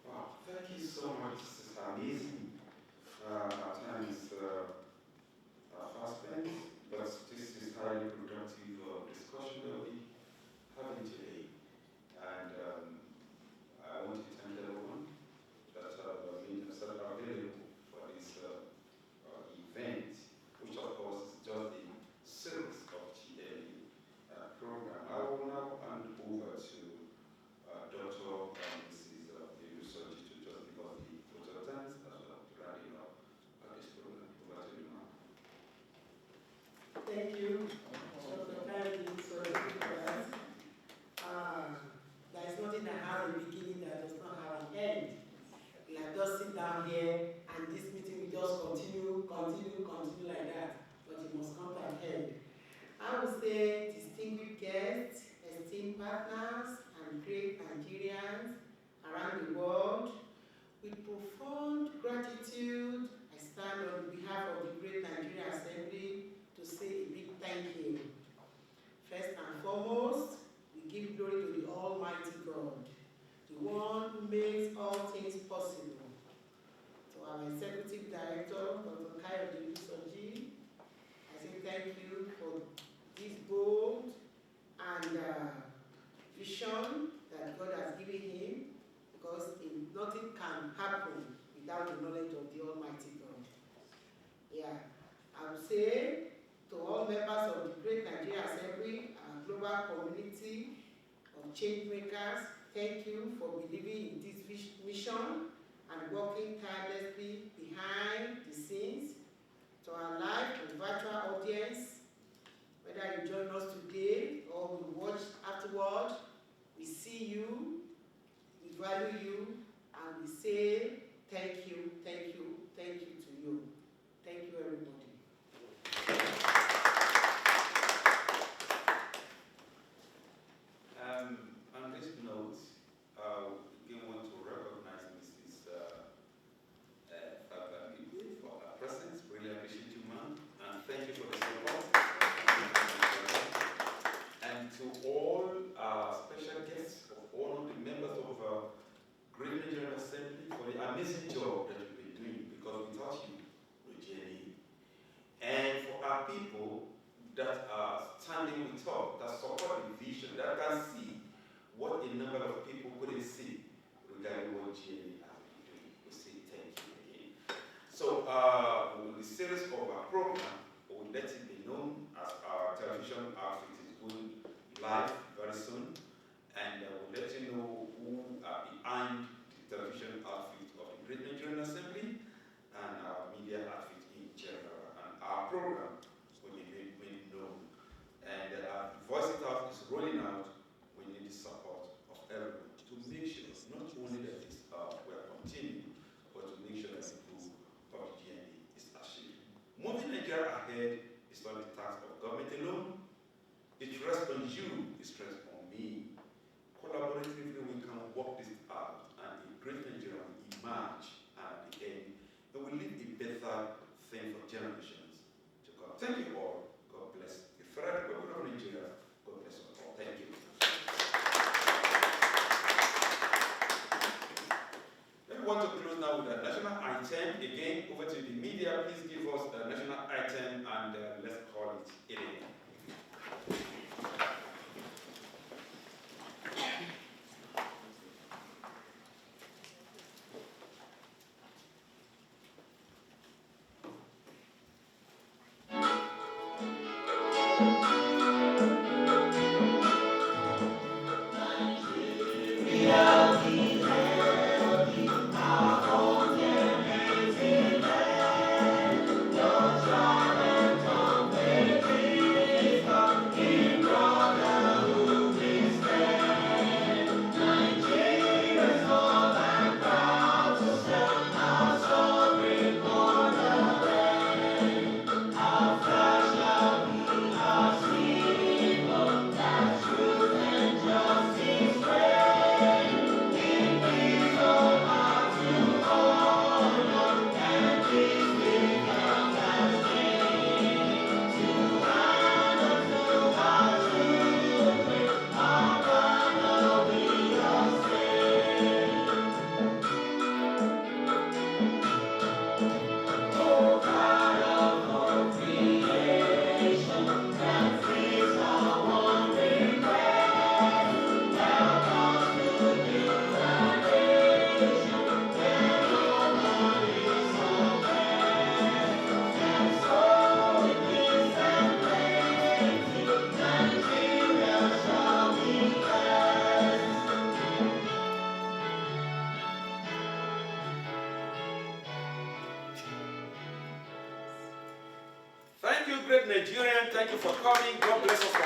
S6: Wow, thank you so much. This is amazing. At times, fast spent, but this is highly productive discussion that we having today. And I want to thank everyone that have made themselves available for this event, which of course is just the series of GNA program. I will now hand over to Dr. Mrs. Delusoji to just give us the total times as well to rounding up this program. Over to you now.
S17: Thank you. Thank you so much. There is nothing that has a beginning that does not have an end. Like just sit down here and this meeting will just continue like that, but it must come to an end. I would say distinguished guests, esteemed partners, around the world. With profound gratitude, I stand on behalf of the Great Nigeria Assembly to say a big thank you. First and foremost, we give glory to the Almighty God, the one who makes all things possible. To our Executive Director, Dr. Kayode Soji, I say thank you for this bold and vision that God has given him, because nothing can happen without the knowledge of the Almighty God. Yeah, I would say to all members of the Great Nigeria Assembly, our global community of change makers, thank you for believing in this mission and working tirelessly behind the scenes. To our live and virtual audience, whether you join us today or will watch afterward, we see you, we value you, and we say thank you, thank you, thank you to you. Thank you, everybody.
S6: On this note, we want to recognize Mrs. Fabian for her presence. Really appreciate you, ma'am, and thank you for the support. And to all our special guests, all the members of Great Nigerian Assembly, for the amazing job that you've been doing, because without you, no GNA. And for our people that are standing with us, that support the vision, that can see what a number of people couldn't see regarding what GNA has been doing. We say thank you again. So, with the series of our program, we'll let it be known as our television outfit is going live very soon, and we'll let you know who are behind the television outfit of the Great Nigerian Assembly and our media outfit in general. And our program will be made known. And Voice It Out is rolling out. We need the support of everyone to make sure not only that we are continuing, but to make sure that the goal of the GNA is achieved. Moving Nigeria ahead is not the task of government alone. It rests on you, it rests on me. Collaboratively, we can work this out, and a great Nigeria will emerge, and at the end, it will leave a better thing for generations to come. Thank you all. God bless the Federal Republic of Nigeria. God bless us all. Thank you. We want to close now with a national item. Again, over to the media. Please give us the national item, and let's call it a day. Thank you, great Nigerian. Thank you for coming. God bless us all.